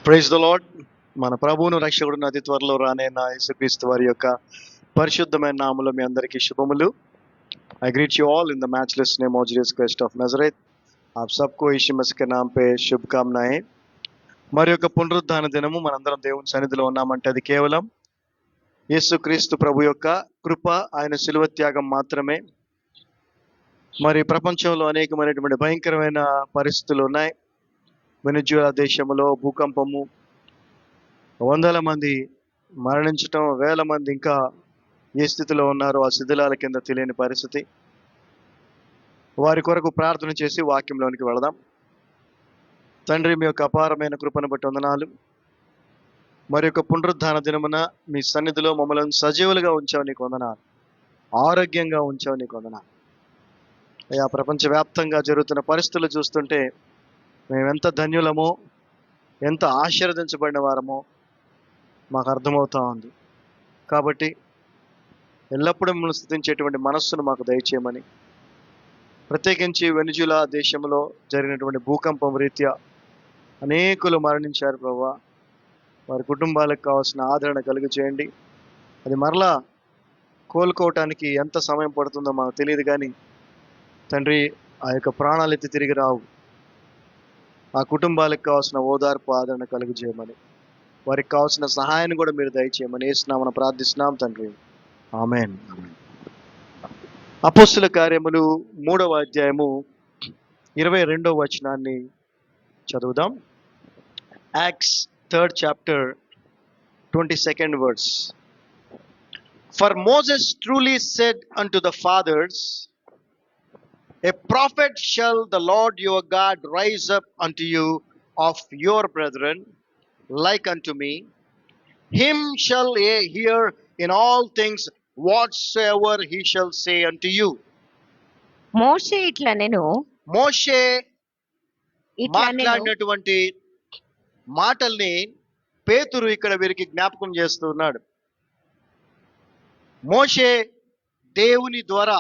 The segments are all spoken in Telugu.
Praise the lord. మన ప్రభువును రక్షకుడును అతి త్వరలో రానైన యేసుక్రీస్తు వారి యొక్క పరిశుద్ధమైన నామములో మీ అందరికీ శుభములు. I greet you all in the matchless name of Jesus Christ of Nazareth. आप सबको यीशु मसीह के नाम पे शुभकामनाएं. మరి యొక్క పునరుద్ధాన దినము మనందరం దేవుని సన్నిధిలో ఉన్నామంటే అది కేవలం యేసుక్రీస్తు ప్రభు యొక్క కృప, ఆయన శిలువ త్యాగం మాత్రమే. మరి ప్రపంచంలో అనేకమైనటువంటి భయంకరమైన పరిస్థితులు ఉన్నాయి. వెనిజులా దేశంలో భూకంపము, వందల మంది మరణించటం, వేల మంది ఇంకా ఏ స్థితిలో ఉన్నారో ఆ శిథిలాల కింద తెలియని పరిస్థితి. వారి కొరకు ప్రార్థన చేసి వాక్యంలోనికి వెళదాం. తండ్రి, మీ యొక్క అపారమైన కృపను బట్టి వందనాలు. మరి యొక్క పునరుద్ధాన దినమున మీ సన్నిధిలో మమ్మల్ని సజీవులుగా ఉంచావు, నీకు వందనాలు. ఆరోగ్యంగా ఉంచావు, నీకు వందనాలు. అయ్యా, ప్రపంచవ్యాప్తంగా జరుగుతున్న పరిస్థితులు చూస్తుంటే మేము ఎంత ధన్యులమో, ఎంత ఆశీర్వదించబడిన వారమో మాకు అర్థమవుతా ఉంది. కాబట్టి ఎల్లప్పుడూ మిమ్మల్ని స్తుతించేటువంటి మనస్సును మాకు దయచేయమని, ప్రత్యేకించి వెనిజులా దేశంలో జరిగినటువంటి భూకంపం రీత్యా అనేకులు మరణించారు ప్రభువా. వారి కుటుంబాలకు కావాల్సిన ఆదరణ కలుగు చేయండి. అది మరలా కోలుకోవటానికి ఎంత సమయం పడుతుందో మాకు తెలియదు, కానీ తండ్రి, ఆ యొక్క ప్రాణాలు ఎత్తి తిరిగి రావు. ఆ కుటుంబాలకు కావాల్సిన ఓదార్పు, ఆదరణ కలుగు చేయమని, వారికి కావాల్సిన సహాయాన్ని కూడా మీరు దయచేయమని యేసునామమున ప్రార్థిస్తున్నాం తండ్రి. ఆమేన్. అపోస్తుల కార్యములు 3వ అధ్యాయము 22వ వచనాన్ని చదువుదాం. Acts 3rd chapter 22nd verse. For Moses truly said unto the fathers, a prophet shall the Lord your God raise up unto you of your brethren, like unto me. Him shall ye hear in all things whatsoever he shall say unto you. మోషే ఇట్లా నేను మోషే మాట్లాడినటువంటి మాటల్ని పేతురు ఇక్కడ వీరికి జ్ఞాపకం చేస్తూ ఉన్నాడు. మోషే దేవుని ద్వారా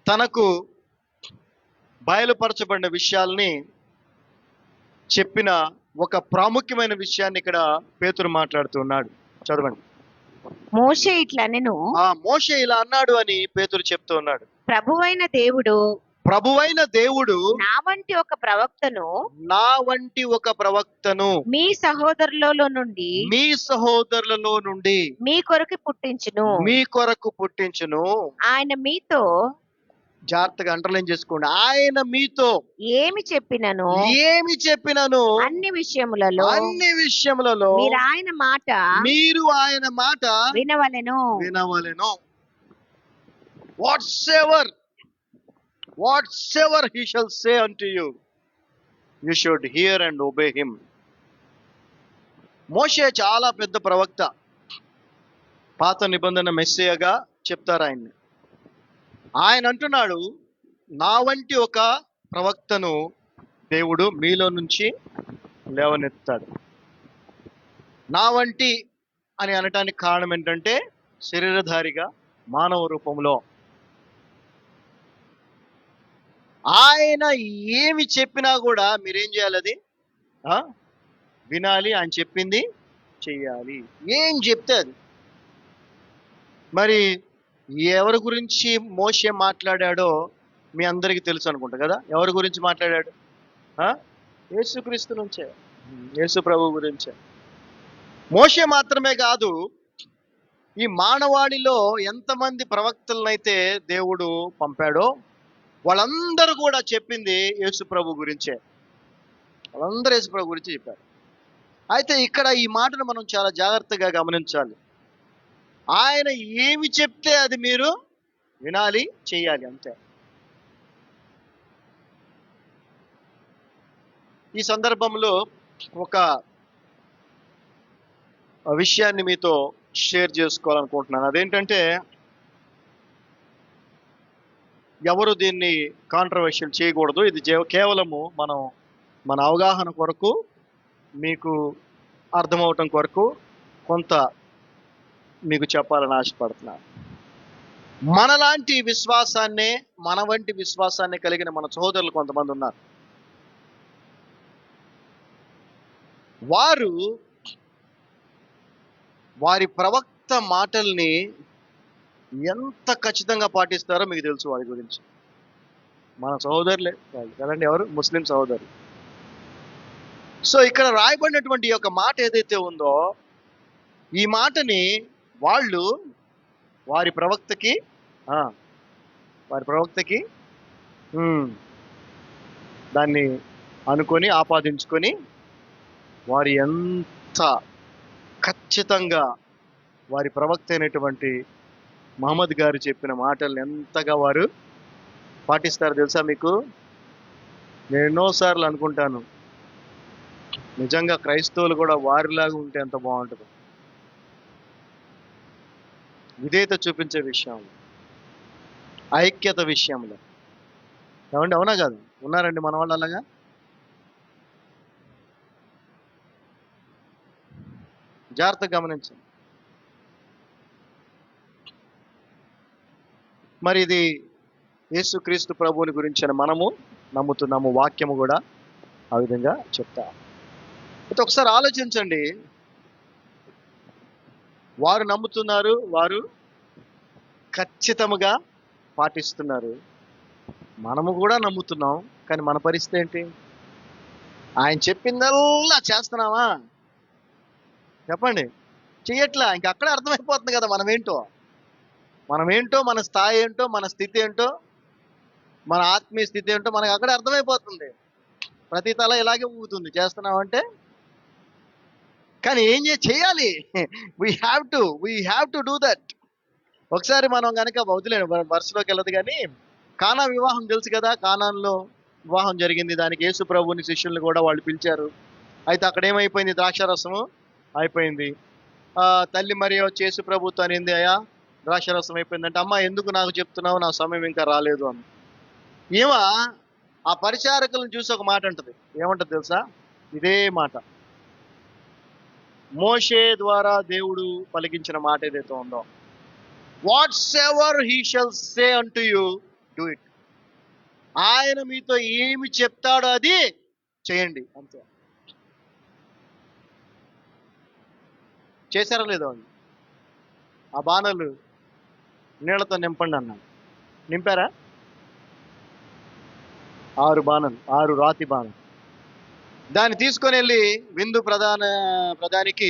తనకు బయలుపరచబడిన విషయాల్ని చెప్పిన ఒక ప్రాముఖ్యమైన విషయాన్ని ఇక్కడ పేతురు మాట్లాడుతున్నాడు. చదవండి. మోషే ఇట్లా నేను మోషే ఇలా అన్నాడు అని పేతురు చెప్తూ ఉన్నాడు. ప్రభువైన దేవుడు నా వంటి ఒక ప్రవక్తను మీ సహోదరులలో నుండి మీ కొరకు పుట్టించును. ఆయన మీతో, జాగ్రత్తగా అండర్లైన్ చేసుకోండి, ఆయన మీతో ఏమి చెప్పినను అన్ని విషయములలో మీరు ఆయన మాట వినవలెను. whatsoever he shall say unto you, you should hear and obey him. మోషే చాలా పెద్ద ప్రవక్త. పాత నిబంధన మెస్సియాగా చెప్తారు ఆయన్ని. ఆయన అంటున్నాడు, నా వంటి ఒక ప్రవక్తను దేవుడు మీలో నుంచి లేవనెత్తాడు. నా వంటి అని అనటానికి కారణం ఏంటంటే, శరీరధారిగా మానవ రూపంలో ఆయన ఏమి చెప్పినా కూడా మీరేం చేయాలి? అది వినాలి, ఆయన చెప్పింది చెయ్యాలి. ఏం చెప్తే అది. మరి ఎవరి గురించి మోషే మాట్లాడాడో మీ అందరికీ తెలుసు అనుకుంటా కదా. ఎవరి గురించి మాట్లాడాడు? యేసుక్రీస్తు నుంచే, యేసు ప్రభు గురించే. మోషే మాత్రమే కాదు, ఈ మానవాళిలో ఎంతమంది ప్రవక్తలనైతే దేవుడు పంపాడో వాళ్ళందరూ కూడా చెప్పింది యేసు ప్రభు గురించే. వాళ్ళందరూ యేసు ప్రభు గురించి చెప్పారు. అయితే ఇక్కడ ఈ మాటను మనం చాలా జాగ్రత్తగా గమనించాలి. ఆయన ఏమి చెప్తే అది మీరు వినాలి, చెయ్యాలి, అంతే. ఈ సందర్భంలో ఒక విషయాన్ని మీతో షేర్ చేసుకోవాలనుకుంటున్నాను. అదేంటంటే, ఎవరు దీన్ని కాంట్రవర్షియల్ చేయకూడదు. ఇది కేవలము మన అవగాహన కొరకు, మీకు అర్థమవటం కొరకు కొంత మీకు చెప్పాలని ఆశపడుతున్నాను. మనలాంటి విశ్వాసాన్నే, మన వంటి విశ్వాసాన్ని కలిగిన మన సహోదరులు కొంతమంది ఉన్నారు. వారు వారి ప్రవక్త మాటల్ని ఎంత ఖచ్చితంగా పాటిస్తారో మీకు తెలుసు వారి గురించి. మన సహోదరులే వాళ్ళు కదండి, ఎవరు? ముస్లిం సహోదరులు. సో ఇక్కడ రాయబడినటువంటి ఈ యొక్క మాట ఏదైతే ఉందో, ఈ మాటని వాళ్ళు వారి ప్రవక్తకి వారి ప్రవక్తకి దాన్ని అనుకొని ఆపాదించుకొని వారు ఎంత ఖచ్చితంగా వారి ప్రవక్త అయినటువంటి మహమ్మద్ గారు చెప్పిన మాటల్ని ఎంతగా వారు పాటిస్తారు తెలుసా మీకు? నేను ఎన్నోసార్లు అనుకుంటాను, నిజంగా క్రైస్తవులు కూడా వారిలాగా ఉంటే ఎంత బాగుంటుంది. విధేయత చూపించే విషయంలో, ఐక్యత విషయంలో. ఏమండి, అవునా కాదు? ఉన్నారండి మన వాళ్ళు అలాగా? జాగ్రత్తగా గమనించండి. మరి ఇది యేసుక్రీస్తు ప్రభువుని గురించి మనము నమ్ముతున్నాము, వాక్యము కూడా ఆ విధంగా చెప్తా. అయితే ఒకసారి ఆలోచించండి, వారు నమ్ముతున్నారు, వారు ఖచ్చితముగా పాటిస్తున్నారు, మనము కూడా నమ్ముతున్నాం. కానీ మన పరిస్థితి ఏంటి? ఆయన చెప్పిందల్లా చేస్తున్నావా? చెప్పండి. చెయ్యట్లా. ఇంకా అక్కడే అర్థమైపోతుంది కదా మనమేంటో, మన స్థాయి ఏంటో, మన స్థితి ఏంటో, మన ఆత్మీయ స్థితి ఏంటో మనకు అక్కడే అర్థమైపోతుంది. ప్రతి తల ఇలాగే ఊగుతుంది చేస్తున్నామంటే. కానీ ఏం చేయాలి? We have to do that. ఒకసారి మనం కనుక వదిలేను, వరుసలోకి వెళ్ళదు, కానీ కానా వివాహం తెలుసు కదా. కానాన్లో వివాహం జరిగింది. దానికి యేసు ప్రభువుని శిష్యుల్ని కూడా వాళ్ళు పిలిచారు. అయితే అక్కడ ఏమైపోయింది? ద్రాక్షారసము అయిపోయింది. తల్లి మరియ వచ్చి యేసు ప్రభుతో అనింది, అయ్యా ద్రాక్షారసం అయిపోయిందంటే, అమ్మ ఎందుకు నాకు చెప్తున్నావు, నా సమయం ఇంకా రాలేదు అని. ఏమా ఆ పరిచారకులను చూసి ఒక మాట అంటది. ఏమంటది తెలుసా? ఇదే మాట మోషే ద్వారా దేవుడు పలికించిన మాట ఏదైతే ఉందో, whatsoever he shall say అంటు యు డూ ఇట్. ఆయన మీతో ఏమి చెప్తాడో అది చేయండి, అంతే. చేశారా లేదో అండి? ఆ బాణలు నీళ్లతో నింపండి అన్నాడు. నింపారా? 6 బాణలు, 6 రాతి బాణలు. దాన్ని తీసుకొని వెళ్ళి విందు ప్రధానికి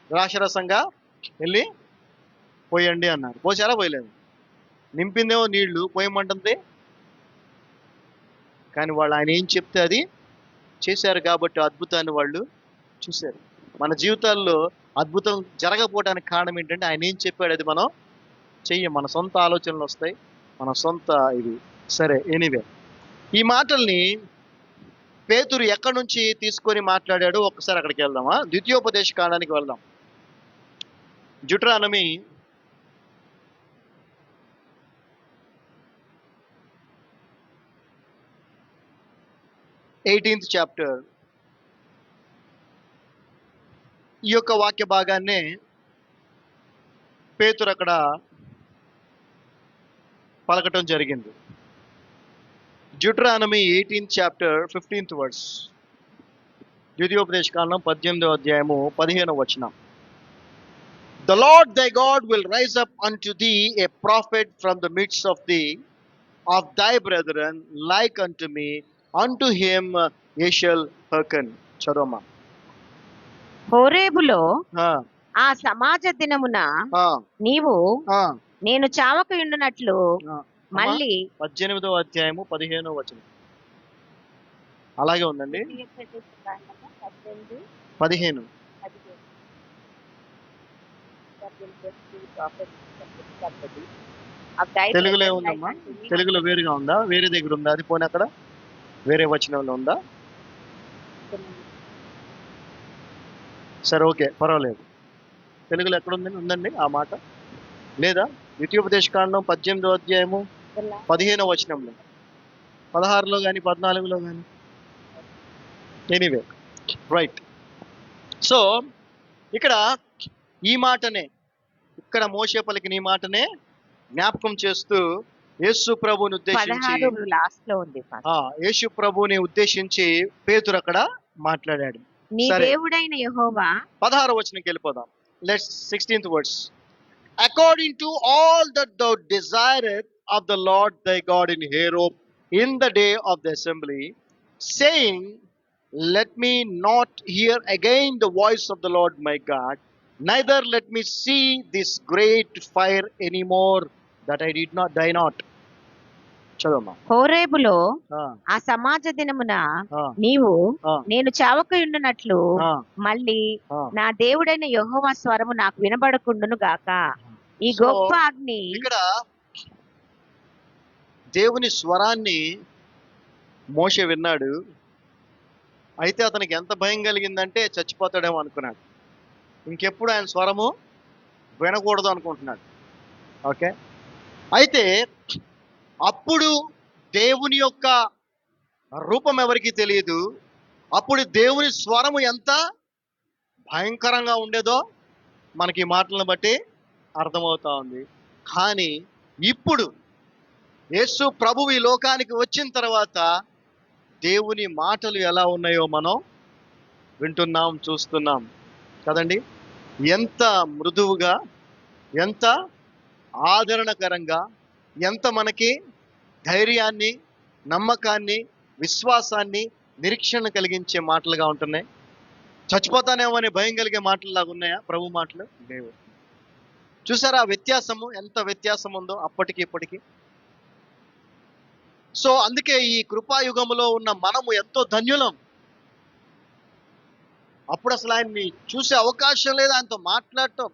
ద్రాక్షరసంగా వెళ్ళి పోయండి అన్నారు. పోసారా? పోయలేదు. నింపిందేమో నీళ్లు, పోయమంటుంది. కానీ వాళ్ళు ఆయన ఏం చెప్తే అది చేశారు కాబట్టి అద్భుతాన్ని వాళ్ళు చూశారు. మన జీవితాల్లో అద్భుతం జరగకపోవడానికి కారణం ఏంటంటే ఆయన ఏం చెప్పాడు అది మనం చెయ్యం. మన సొంత ఆలోచనలు వస్తాయి, మన సొంత ఇది. సరే, ఎనీవే, ఈ మాటల్ని పేతురు ఎక్కడి నుంచి తీసుకొని మాట్లాడాడు ఒక్కసారి అక్కడికి వెళ్దామా? ద్వితీయోపదేశ కాండానికి వెళ్దాం. Deuteronomy 18th chapter. ఈ యొక్క వాక్య భాగాన్నే పేతురు అక్కడ పలకటం జరిగింది. Deuteronomy 18th chapter 15th verse. ద్వితీయోపదేశ కాండం 18వ అధ్యాయము 15వ వచనం. The Lord thy God will rise up unto thee a prophet from the midst of thee, of thy brethren, like unto me. Unto him ye shall hearken. చదవమ్మా. హోరేబులో ఆ సమాజ దినమున నీవు నేను చావకయుండునట్లు మళ్ళీ 18వ అధ్యాయము 15వ వచనం. అలాగే ఉందండి. 15. తెలుగులో ఏముందమ్మా? తెలుగులో వేరుగా ఉందా? వేరే దగ్గర ఉందా? అది పోనీ అక్కడ వేరే వచనంలో ఉందా? సరే, ఓకే, పర్వాలేదు. తెలుగులో ఎక్కడ ఉందండి ఆ మాట? లేదా? ద్వితీయోపదేశ కాండం 18వ అధ్యాయము 15వ వచనంలో, 16లో కానీ 14లో కానీ. Anyway, right. సో ఇక్కడ ఈ మాటనే, ఇక్కడ మోషే పలికిన ఈ మాటనే జ్ఞాపకం చేస్తూ యేసు ప్రభువుని ఉద్దేశించి, లాస్ట్ లో ఉంది, యేసు ప్రభువుని ఉద్దేశించి పేతురు అక్కడ మాట్లాడాడు. నీ సరే. దేవుడైన యెహోవా 16వ వచనంకి వెళ్ళిపోదాం. Let's 16th words. According to all that thou desireth of the Lord thy God in Horeb in the day of the assembly, saying, let me not hear again the voice of the Lord my God, neither let me see this great fire any more, that I did not die not. చదవమ్మా. హోరేబులో ఆ, ఆ సమాజ దినమున ఆ, నీవు ఆ, నేను చావకయుండునట్లు ఆ, మళ్ళీ ఆ. నా దేవుడైన యెహోవా స్వరము నాకు వినబడకుండును గాక. ఈ So, గొప్ప అగ్ని ఇక్కడ దేవుని స్వరాన్ని మోషే విన్నాడు. అయితే అతనికి ఎంత భయం కలిగిందంటే చచ్చిపోతాడేమో అనుకున్నాడు. ఇంకెప్పుడు ఆయన స్వరము వినకూడదు అనుకుంటున్నాడు. ఓకే. అయితే అప్పుడు దేవుని యొక్క రూపం ఎవరికి తెలియదు. అప్పుడు దేవుని స్వరము ఎంత భయంకరంగా ఉండేదో మనకి ఈ మాటలను బట్టి అర్థమవుతా ఉంది. కానీ ఇప్పుడు యేసు ప్రభువు ఈ లోకానికి వచ్చిన తర్వాత దేవుని మాటలు ఎలా ఉన్నాయో మనం వింటున్నాం, చూస్తున్నాం కదండి. ఎంత మృదువుగా, ఎంత ఆదరణకరంగా, ఎంత మనకి ధైర్యాన్ని, నమ్మకాన్ని, విశ్వాసాన్ని, నిరీక్షణ కలిగించే మాటలుగా ఉంటున్నాయి. చచ్చిపోతానేమో అనే భయం కలిగే మాటల్లాగా ఉన్నాయా ప్రభు మాటలు? లేవు. చూసారా వ్యత్యాసము, ఎంత వ్యత్యాసం ఉందో అప్పటికి ఇప్పటికి. సో అందుకే ఈ కృపాయుగములో ఉన్న మనము ఎంతో ధన్యులం. అప్పుడు అసలు ఆయన్ని చూసే అవకాశం లేదు, ఆయనతో మాట్లాడటం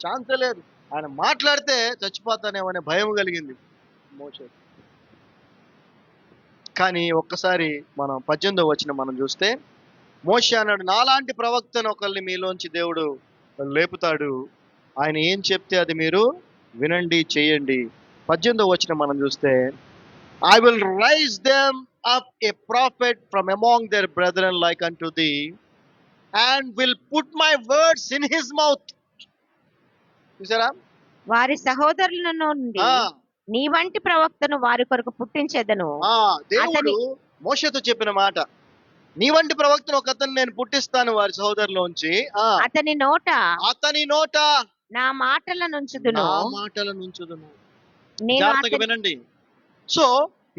ఛాన్సే లేదు. ఆయన మాట్లాడితే చచ్చిపోతానేమో అనే భయం కలిగింది మోషే. కానీ ఒక్కసారి మనం 18వ వచనం మనం చూస్తే, మోషే అన్నాడు, నాలాంటి ప్రవక్తను ఒకరిని మీలోంచి దేవుడు లేపుతాడు, ఆయన ఏం చెప్తే అది మీరు వినండి, చేయండి. 18వ వచనం మనం చూస్తే, I will raise them up a prophet from among their brethren like unto thee, and will put my words in his mouth. చూసారా? వారి సహోదరుల నుండి నీ వంటి ప్రవక్తను వారి కొరకు పుట్టించేదను. దేవుడు మోషేతో చెప్పిన మాట, నీ వంటి ప్రవక్తను ఒక అతను నేను పుట్టిస్తాను వారి సహోదరులోంచి, అతని నోట నా మాటల నుంచుదును. జాగ్రత్తగా వినండి. సో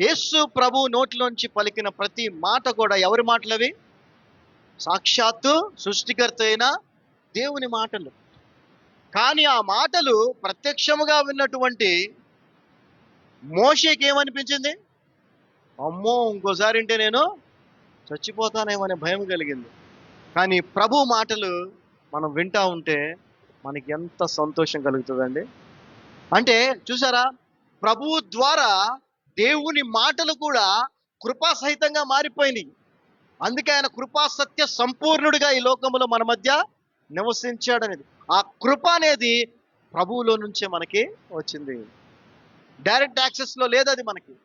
యేసు ప్రభు నోటిలోంచి పలికిన ప్రతి మాట కూడా ఎవరి మాటలవి? సాక్షాత్తు సృష్టికర్త అయిన దేవుని మాటలు. కానీ ఆ మాటలు ప్రత్యక్షముగా విన్నటువంటి మోషేకి ఏమనిపించింది? అమ్మో, ఇంకోసారి వింటే నేను చచ్చిపోతానేమో అనే భయం కలిగింది. కానీ ప్రభు మాటలు మనం వింటా ఉంటే మనకి ఎంత సంతోషం కలుగుతుందండి. అంటే చూసారా, ప్రభువు ద్వారా దేవుని మాటలు కూడా కృపా సహితంగా మారిపోయినాయి. అందుకే ఆయన కృపా సత్య సంపూర్ణుడిగా ఈ లోకంలో మన మధ్య నివసించాడనేది. ఆ కృప అనేది ప్రభువులో నుంచే మనకి వచ్చింది. డైరెక్ట్ యాక్సెస్ లో లేదు అది. మనకి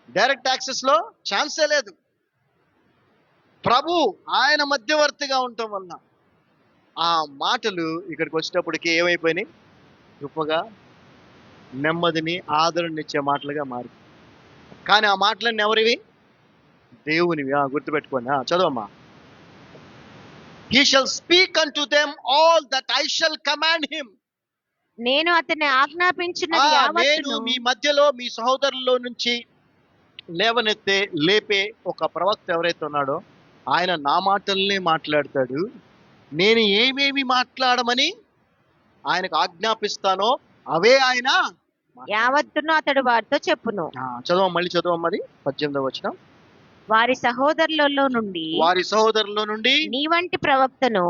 డైరెక్ట్ యాక్సెస్ లో ఛాన్సే లేదు. ప్రభు ఆయన మధ్యవర్తిగా ఉండటం వలన ఆ మాటలు ఇక్కడికి వచ్చేటప్పటికి ఏమైపోయినాయి? కృపగా, నెమ్మదిని, ఆదరణనిచ్చే మాటలుగా మారి. కానీ ఆ మాటలన్నీ ఎవరివి? దేవునివి. గుర్తుపెట్టుకోండి. చదవమ్మా. He shall speak unto them all that I shall command him. నేను అతన్ని ఆజ్ఞాపించినది నేను మీ మధ్యలో మీ సహోదరుల్లో నుంచి లేపే ఒక ప్రవక్త ఎవరైతే ఉన్నాడో ఆయన నా మాటల్ని మాట్లాడతాడు. నేను ఏమేమి మాట్లాడమని ఆయనకు ఆజ్ఞాపిస్తానో అవే ఆయన యావత్తును అతడు వారితో చెప్పును. మళ్ళీ చదవమ్మది 18వ వచనం. వారి సహోదరులలో నుండి నీ వంటి ప్రవక్తను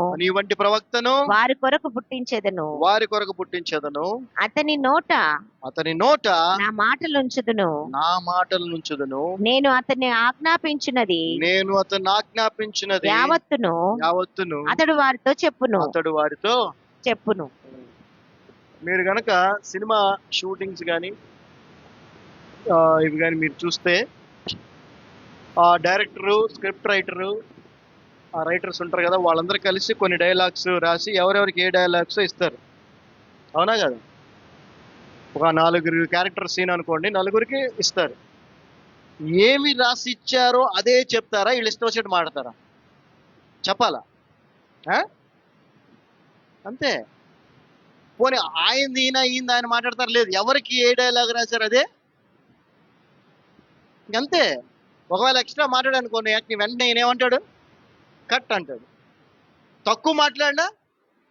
వారి కొరకు పుట్టించేదను. అతని నోట నా మాటలు ఉంచుదును. నేను అతన్ని ఆజ్ఞాపించినది యావత్తును అతడు వారితో చెప్పును. మీరు గనక సినిమా షూటింగ్స్ కానీ ఇవి కానీ మీరు చూస్తే, ఆ డైరెక్టరు, స్క్రిప్ట్ రైటరు, ఆ రైటర్స్ ఉంటారు కదా, వాళ్ళందరూ కలిసి కొన్ని డైలాగ్స్ రాసి ఎవరెవరికి ఏ డైలాగ్స్ ఇస్తారు. అవునా కదా? ఒక 4 క్యారెక్టర్ సీన్ అనుకోండి, 4కి ఇస్తారు. ఏమి రాసి ఇచ్చారో అదే చెప్తారా? వీళ్ళు ఇష్టం వచ్చేట్టు మాడతారా? చెప్పాలా? అంతే. పోనీ ఆయింది ఈయన ఆయన మాట్లాడతారు, లేదు ఎవరికి ఏ డైలాగ్ రాశారు అదే ఇంకంతే. ఒకవేళ ఎక్స్ట్రా మాట్లాడాడు అనుకోండి, వెంటనే ఈయన ఏమంటాడు? కట్ అంటాడు. తక్కువ మాట్లాడినా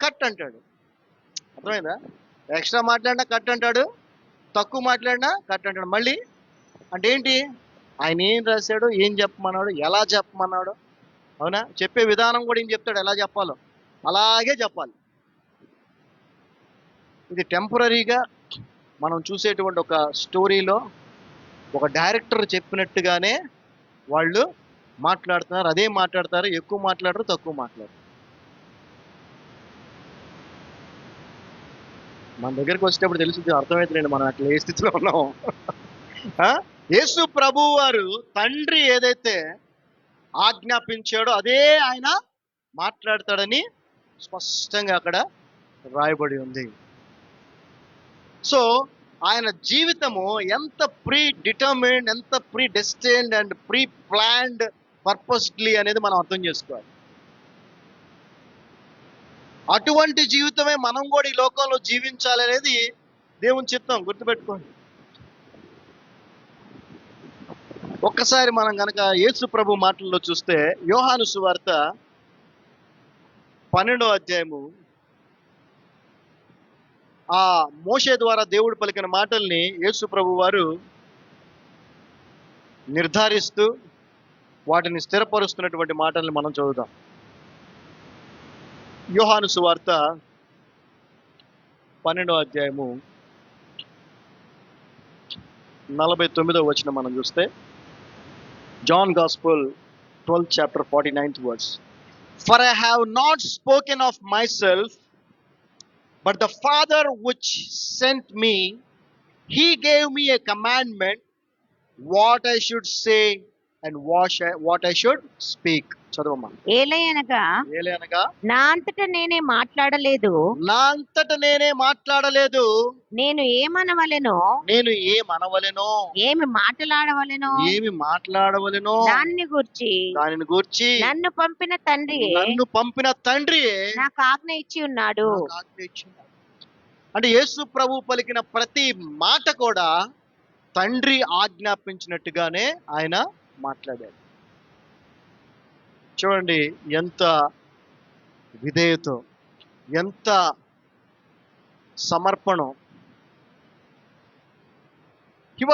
కట్ అంటాడు. అర్థమైందా? ఎక్స్ట్రా మాట్లాడినా కట్ అంటాడు, తక్కువ మాట్లాడినా కట్ అంటాడు. మళ్ళీ అంటే ఏంటి? ఆయన ఏం రాశాడు, ఏం చెప్పమన్నాడు, ఎలా చెప్పమన్నాడు, అవునా? చెప్పే విధానం కూడా ఏం చెప్తాడు, ఎలా చెప్పాలో అలాగే చెప్పాలి. ఇది టెంపరీగా మనం చూసేటువంటి ఒక స్టోరీలో ఒక డైరెక్టర్ చెప్పినట్టుగానే వాళ్ళు మాట్లాడుతున్నారు. అదే మాట్లాడతారు, ఎక్కువ మాట్లాడరు, తక్కువ మాట్లాడరు. మన దగ్గరికి వచ్చేటప్పుడు తెలుస్తుంది, అర్థమవుతుందండి మనం అట్లా ఏ స్థితిలో ఉన్నాం. యేసు ప్రభు వారు తండ్రి ఏదైతే ఆజ్ఞాపించాడో అదే ఆయన మాట్లాడతాడని స్పష్టంగా అక్కడ రాయబడి ఉంది. సో ఆయన జీవితము ఎంత ప్రీ డిటర్మిన్డ్, ఎంత pre destined and pre planned purposely అనేది మనం అర్థం చేసుకోవాలి. అటువంటి జీవితమే మనం కూడా ఈ లోకంలో జీవించాలి అనేది దేవుని చిత్తం, గుర్తుపెట్టుకోండి. ఒక్కసారి మనం గనక యేసు ప్రభు మాటల్లో చూస్తే యోహాను సువార్త 12వ అధ్యాయము, ఆ మోషే ద్వారా దేవుడు పలికిన మాటల్ని యేసు ప్రభు వారు నిర్ధారిస్తూ వాటిని స్థిరపరుస్తున్నటువంటి మాటల్ని మనం చదువుదాం. యోహాను సువార్త 12వ అధ్యాయము 49వ వచనం మనం చూస్తే, John Gospel 12th chapter 49th verse. For I have not spoken of myself, but the Father which sent me, he gave me a commandment, what I should say and what I should speak. చదవమ్మా. ఏలయనగా నా అంతట నేనే మాట్లాడలేదు, నేను ఏమనవలెనో ఏమి మాట్లాడవలెనో దానిని గూర్చి నన్ను పంపిన తండ్రి నాకు ఆజ్ఞ ఇచ్చి ఉన్నాడు. అంటే యేసు ప్రభు పలికిన ప్రతి మాట కూడా తండ్రి ఆజ్ఞాపించినట్టుగానే ఆయన మాట్లాడాడు. చూడండి ఎంత విధేయత, ఎంత సమర్పణం. he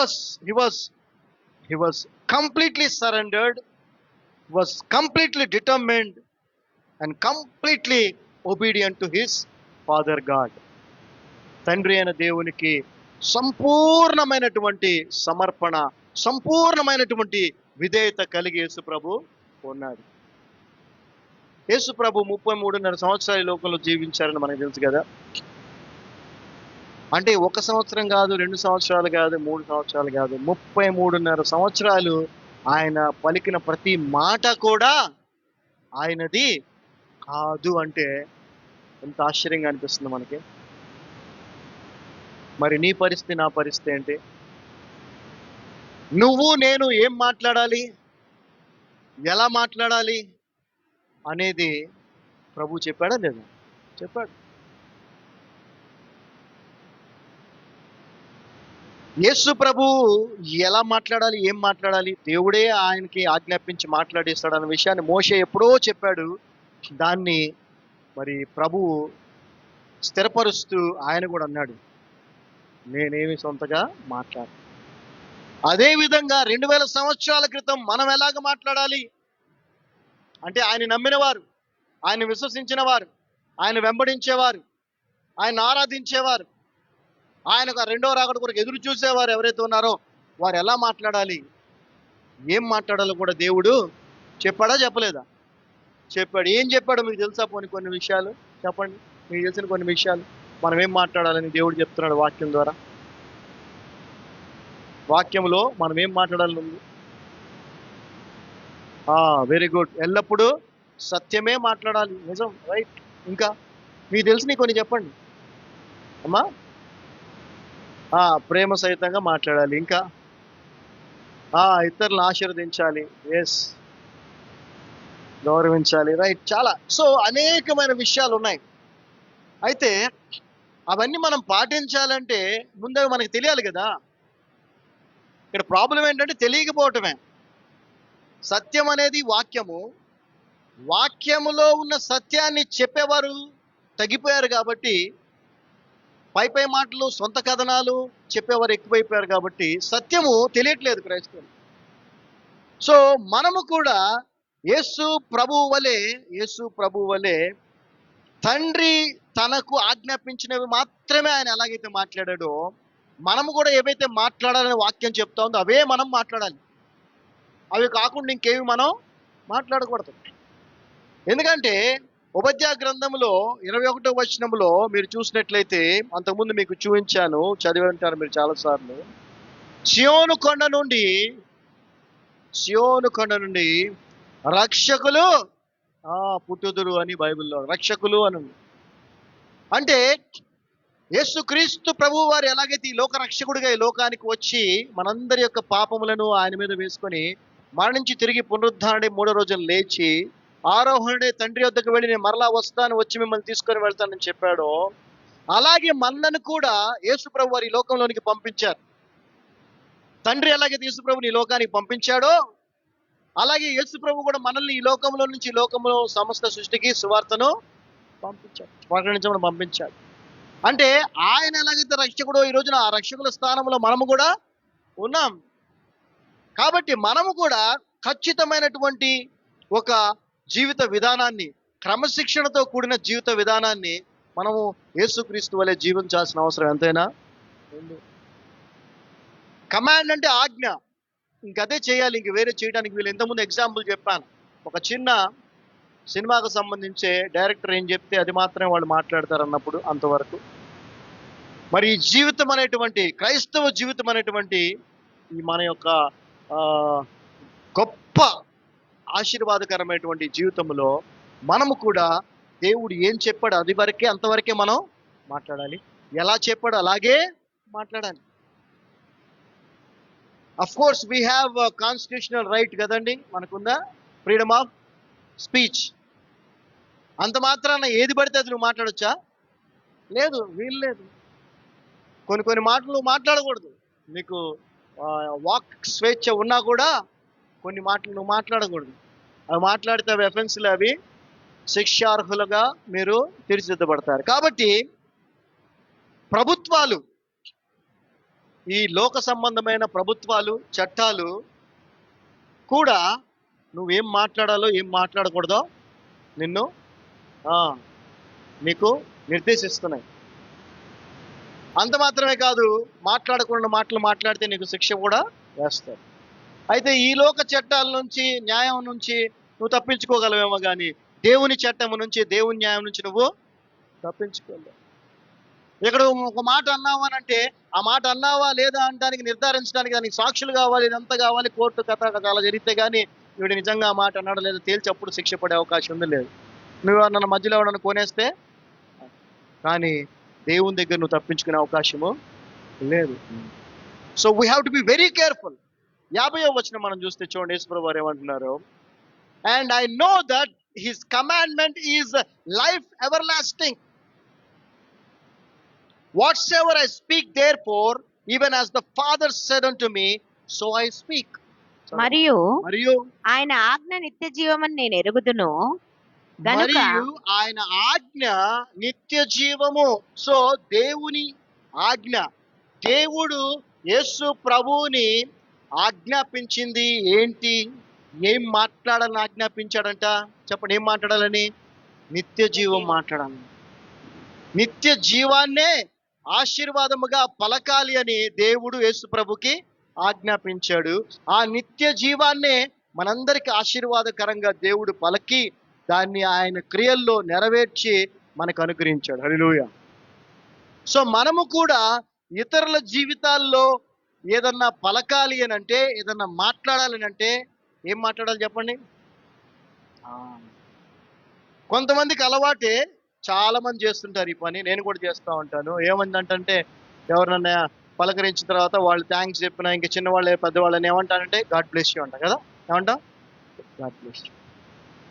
was completely surrendered, was completely determined and completely obedient to his father God. తండ్రి అయిన దేవునికి సంపూర్ణమైనటువంటి సమర్పణ, సంపూర్ణమైనటువంటి విధేయత కలిగి యేసు ప్రభు ఉన్నాడు. యేసు ప్రభు 33.5 సంవత్సరాల లోకంలో జీవించారని మనకు తెలుసు కదా. అంటే 1 సంవత్సరం కాదు, 2 సంవత్సరాలు కాదు, 3 సంవత్సరాలు కాదు, 33.5 సంవత్సరాలు ఆయన పలికిన ప్రతి మాట కూడా ఆయనది కాదు అంటే ఎంత ఆశ్చర్యంగా అనిపిస్తుంది మనకి. మరి నీ పరిస్థితి, నా పరిస్థితి ఏంటి? నువ్వు నేను ఏం మాట్లాడాలి, ఎలా మాట్లాడాలి అనేది ప్రభు చెప్పాడా లేదా? చెప్పాడు. యేసు ప్రభు ఎలా మాట్లాడాలి, ఏం మాట్లాడాలి, దేవుడే ఆయనకి ఆజ్ఞాపించి మాట్లాడిస్తాడు అన్న విషయాన్ని మోషే ఎప్పుడో చెప్పాడు. దాన్ని మరి ప్రభువు స్థిరపరుస్తూ ఆయన కూడా అన్నాడు, నేనేమి సొంతగా మాట్లాడు. అదేవిధంగా 2000 సంవత్సరాల క్రితం మనం ఎలాగ మాట్లాడాలి అంటే, ఆయన నమ్మినవారు, ఆయన విశ్వసించిన వారు, ఆయన వెంబడించేవారు, ఆయన ఆరాధించేవారు, ఆయనకు రెండో రాకడ కొరకు ఎదురు చూసేవారు ఎవరైతే ఉన్నారో వారు ఎలా మాట్లాడాలి, ఏం మాట్లాడాలో కూడా దేవుడు చెప్పాడా చెప్పలేదా? చెప్పాడు. ఏం చెప్పాడో మీకు తెలుసా? కొన్ని విషయాలు చెప్పండి, మీకు తెలిసిన కొన్ని విషయాలు. మనం ఏం మాట్లాడాలని దేవుడు చెప్తున్నాడు వాక్యం ద్వారా. వాక్యంలో మనం ఏం మాట్లాడాలని ఉంది? Very good. ఎల్లప్పుడూ సత్యమే మాట్లాడాలి, నిజం, రైట్. ఇంకా మీకు తెలిసి కొన్ని చెప్పండి అమ్మా. ప్రేమ సహితంగా మాట్లాడాలి. ఇంకా ఇతరులను ఆశీర్వదించాలి. ఎస్. గౌరవించాలి, రైట్. చాలా సో అనేకమైన విషయాలు ఉన్నాయి. అయితే అవన్నీ మనం పాటించాలంటే ముందే మనకి తెలియాలి కదా. ఇక్కడ ప్రాబ్లం ఏంటంటే తెలియకపోవటమే. సత్యం అనేది వాక్యము. వాక్యములో ఉన్న సత్యాన్ని చెప్పేవారు తగ్గిపోయారు కాబట్టి, పై మాటలు, సొంత కథనాలు చెప్పేవారు ఎక్కువైపోయారు కాబట్టి సత్యము తెలియట్లేదు క్రైస్తవులు. సో మనము కూడా యేసు ప్రభువు వలె తండ్రి తనకు ఆజ్ఞాపించినవి మాత్రమే ఆయన ఎలాగైతే మాట్లాడాడో, మనము కూడా ఏవైతే మాట్లాడాలని వాక్యం చెప్తా ఉందో అవే మనం మాట్లాడాలి. అవి కాకుండా ఇంకేవి మనం మాట్లాడకూడదు. ఎందుకంటే ఉపద్యాయ గ్రంథంలో 21వ వచనంలో మీరు చూసినట్లయితే, అంతకుముందు మీకు చూపించాను, చదివి ఉంటారు మీరు చాలాసార్లు. సియోను కొండ నుండి రక్షకులు పుట్టుదురు అని బైబిల్లో రక్షకులు అని ఉంది. అంటే యేసుక్రీస్తు ప్రభువు వారు ఎలాగైతే ఈ లోక రక్షకుడిగా ఈ లోకానికి వచ్చి మనందరి యొక్క పాపములను ఆయన మీద వేసుకొని మరణించి తిరిగి పునరుద్ధరణి 3వ రోజున లేచి ఆరోహణుడే తండ్రి వద్దకు వెళ్ళి నేను మరలా వస్తాను, వచ్చి మిమ్మల్ని తీసుకొని వెళ్తానని చెప్పాడో, అలాగే మనలను కూడా యేసు ప్రభు వారు ఈ లోకంలోనికి పంపించారు. తండ్రి ఎలాగైతే యేసు ప్రభుని ఈ లోకానికి పంపించాడో, అలాగే యేసు ప్రభు కూడా మనల్ని ఈ లోకంలో నుంచి ఈ లోకంలో సమస్త సృష్టికి సువార్తను పంపించాడు. అంటే ఆయన ఎలాగైతే రక్షకుడో ఈ రోజున ఆ రక్షకుల స్థానంలో మనము కూడా ఉన్నాం. కాబట్టి మనము కూడా ఖచ్చితమైనటువంటి ఒక జీవిత విధానాన్ని, క్రమశిక్షణతో కూడిన జీవిత విధానాన్ని మనము యేసుక్రీస్తు వలె జీవించాల్సిన అవసరం ఎంతైనా ఉంది. కమాండ్ అంటే ఆజ్ఞ, ఇంకదే చేయాలి, ఇంక వేరే చేయడానికి వీళ్ళు. ఇంతకుముందు ఎగ్జాంపుల్ చెప్పాను. ఒక చిన్న సినిమాకు సంబంధించే డైరెక్టర్ ఏం చెప్తే అది మాత్రమే వాళ్ళు మాట్లాడతారు అన్నప్పుడు అంతవరకు. మరి ఈ జీవితం అనేటువంటి క్రైస్తవ జీవితం అనేటువంటి ఈ మన యొక్క గొప్ప ఆశీర్వాదకరమైనటువంటి జీవితంలో మనము కూడా దేవుడు ఏం చెప్పాడో అది వరకే, అంతవరకే మనం మాట్లాడాలి. ఎలా చెప్పాడో అలాగే మాట్లాడాలి. Of course we have constitutional right కదండి, మనకుందా ఫ్రీడమ్ ఆఫ్ స్పీచ్. అంత మాత్రాన ఏది పడితే అది నువ్వు మాట్లాడొచ్చా? లేదు, వీలు లేదు. కొన్ని మాటలు మాట్లాడకూడదు. నీకు వాక్ స్వేచ్ఛ ఉన్నా కూడా కొన్ని మాటలు నువ్వు మాట్లాడకూడదు. అవి మాట్లాడితే అవి ఎఫెన్స్లు, అవి శిక్షార్హులుగా మీరు తీర్చిదిద్దబడతారు. కాబట్టి ప్రభుత్వాలు, ఈ లోక సంబంధమైన ప్రభుత్వాలు, చట్టాలు కూడా నువ్వేం మాట్లాడాలో ఏం మాట్లాడకూడదో నిన్ను నీకు నిర్దేశిస్తున్నాయి. అంత మాత్రమే కాదు, మాట్లాడకుండా మాటలు మాట్లాడితే నీకు శిక్ష కూడా వేస్తారు. అయితే ఈ లోక చట్టాల నుంచి, న్యాయం నుంచి నువ్వు తప్పించుకోగలవేమో కానీ దేవుని చట్టం నుంచి, దేవుని న్యాయం నుంచి నువ్వు తప్పించుకోలేవు. ఇక్కడ ఒక మాట అన్నావు అని అంటే ఆ మాట అన్నావా లేదా అనడానికి నిర్ధారించడానికి దానికి సాక్షులు కావాలి, ఇదంతా కావాలి, కోర్టు కథ అలా జరిగితే కానీ వీడు నిజంగా ఆ మాట అన్నాడు లేదా తేల్చి అప్పుడు శిక్ష పడే అవకాశం ఉంది. లేదు, నువ్వు నన్ను మధ్యలో ఎవడన్నా కొనేస్తే కానీ దేవుని దగ్గర నువ్వు తప్పించుకునే అవకాశము లేదు. So we have to be very careful. 50వ వచనం మనం చూస్తే చూడండి, యేసుప్రభువు వారు ఏమంటున్నారు? And I know that his commandment is life everlasting. Whatsoever I speak therefore even as the Father said unto me, so I speak. మరియు ఆయన ఆజ్ఞ నిత్య జీవమని నేను ఎరుగుదును గనుక. మరియు ఆయన ఆజ్ఞ నిత్య జీవము. సో దేవుని ఆజ్ఞ, దేవుడు యేసు ప్రభువుని ఆజ్ఞాపించింది ఏంటి? ఏం మాట్లాడాలని ఆజ్ఞాపించాడంట? చెప్పండి, ఏం మాట్లాడాలని? నిత్య జీవం మాట్లాడాలి. నిత్య జీవాన్నే ఆశీర్వాదముగా పలకాలి అని దేవుడు యేసు ప్రభుకి ఆజ్ఞాపించాడు. ఆ నిత్య జీవాన్నే మనందరికి ఆశీర్వాదకరంగా దేవుడు పలకి దాన్ని ఆయన క్రియల్లో నెరవేర్చి మనకు అనుగ్రహించాడు. హల్లెలూయా. సో మనము కూడా ఇతరుల జీవితాల్లో ఏదన్నా పలకాలి అని అంటే, ఏదన్నా మాట్లాడాలని అంటే ఏం మాట్లాడాలి చెప్పండి? కొంతమందికి అలవాటే, చాలా మంది చేస్తుంటారు ఈ పని, నేను కూడా చేస్తూ ఉంటాను. ఏమందంటే ఎవరినన్నా పలకరించిన తర్వాత వాళ్ళు థ్యాంక్స్ చెప్పినా, ఇంకా చిన్నవాళ్ళే పెద్దవాళ్ళని ఏమంటారంటే గాడ్ బ్లెస్ యూ అంట కదా. ఏమంటా? God bless you.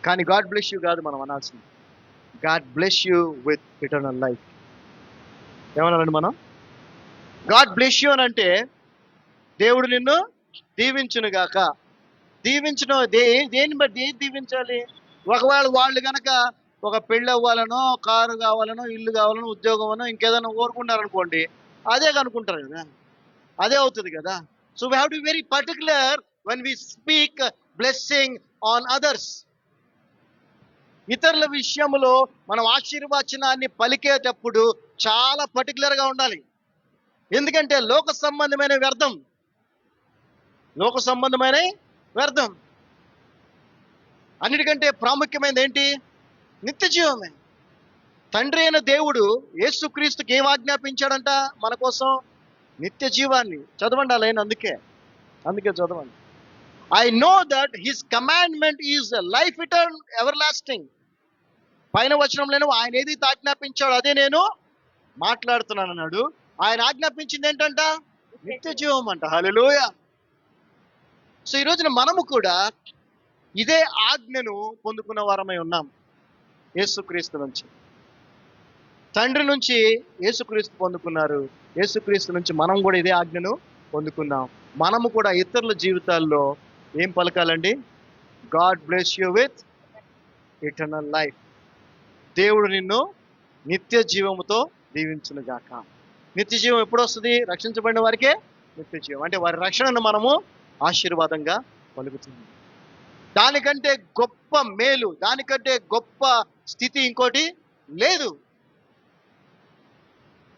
కానీ గాడ్ బ్లెస్ యూ కాదు మనం అనాల్సింది, God bless you with eternal life. ఏమన్నారండి మనం? గాడ్ బ్లెస్ యూ అని అంటే దేవుడు నిన్ను దీవించును గాక. దీవించడం దేని బట్టి ఏది దీవించాలి? ఒకవేళ వాళ్ళు గనక ఒక పెళ్ళి అవ్వాలనో, కారు కావాలనో, ఇల్లు కావాలనో, ఉద్యోగమనో ఇంకేదైనా కోరుకుంటారనుకోండి, అదే కనుక్కుంటారు కదా, అదే అవుతుంది కదా. So we have to be very particular when we speak blessing on others. ఇతరుల విషయంలో మనం ఆశీర్వచనాన్ని పలికేటప్పుడు చాలా పర్టికులర్గా ఉండాలి. ఎందుకంటే లోక సంబంధమైన వ్యర్థం, లోక సంబంధమైన వ్యర్థం. అన్నిటికంటే ప్రాముఖ్యమైనది ఏంటి? నిత్య జీవమే. తండ్రి అయిన దేవుడు యేసుక్రీస్తుకి ఏం ఆజ్ఞాపించాడంట మన కోసం? నిత్య జీవాన్ని. చదవండి ఆ లైన్, అందుకే చదవండి. I know that his commandment is life eternal everlasting. పైన వచనంలోనే ఆయన ఏదైతే ఆజ్ఞాపించాడో అదే నేను మాట్లాడుతున్నాను అన్నాడు. ఆయన ఆజ్ఞాపించింది ఏంటంట? నిత్య జీవం అంట. హల్లెలూయా. సో ఈ రోజున మనము కూడా ఇదే ఆజ్ఞను పొందుకున్న వారమై ఉన్నాం. యేసుక్రీస్తు నుంచి, తండ్రి నుంచి యేసుక్రీస్తు పొందుకున్నారు. యేసుక్రీస్తు నుంచి మనం కూడా ఇదే ఆజ్ఞను పొందుకున్నాం. మనము కూడా ఇతరుల జీవితాల్లో ఏం పలకాలండి? God bless you with eternal life. దేవుడు నిన్ను నిత్య జీవముతో దీవించును గాక. నిత్య జీవం ఎప్పుడు వస్తుంది? రక్షించబడిన వారికే నిత్య జీవం. అంటే వారి రక్షణను మనము ఆశీర్వాదంగా పలుకుతుంది. దానికంటే గొప్ప మేలు, దానికంటే గొప్ప స్థితి ఇంకోటి లేదు.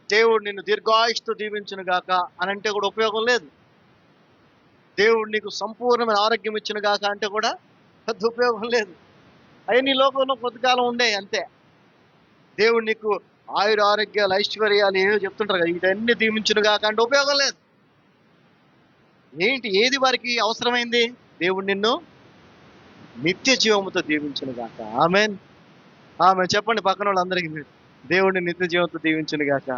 దేవుడు నిన్ను దీర్ఘాయుష్తో దీవించును గాక అని అంటే కూడా ఉపయోగం లేదు. దేవుడు నీకు సంపూర్ణమైన ఆరోగ్యం ఇచ్చును గాక అంటే కూడా పెద్ద ఉపయోగం లేదు. అవన్నీ లోకంలో కొద్దికాలం ఉండే అంతే. దేవుడు నీకు ఆయుర ఆరోగ్యాలు ఐశ్వర్యాలు ఏదో చెప్తుంటారు కదా, ఇవన్నీ దీవించును గాక అంటే ఉపయోగం లేదు. ఏంటి, ఏది వారికి అవసరమైంది? దేవుడు నిన్ను నిత్య జీవముతో దీవించును గాక. ఆమేన్. ఆమేన్ చెప్పండి పక్కన వాళ్ళందరికీ, మీరు దేవుడిని నిత్య జీవంతో దీవించును గాక.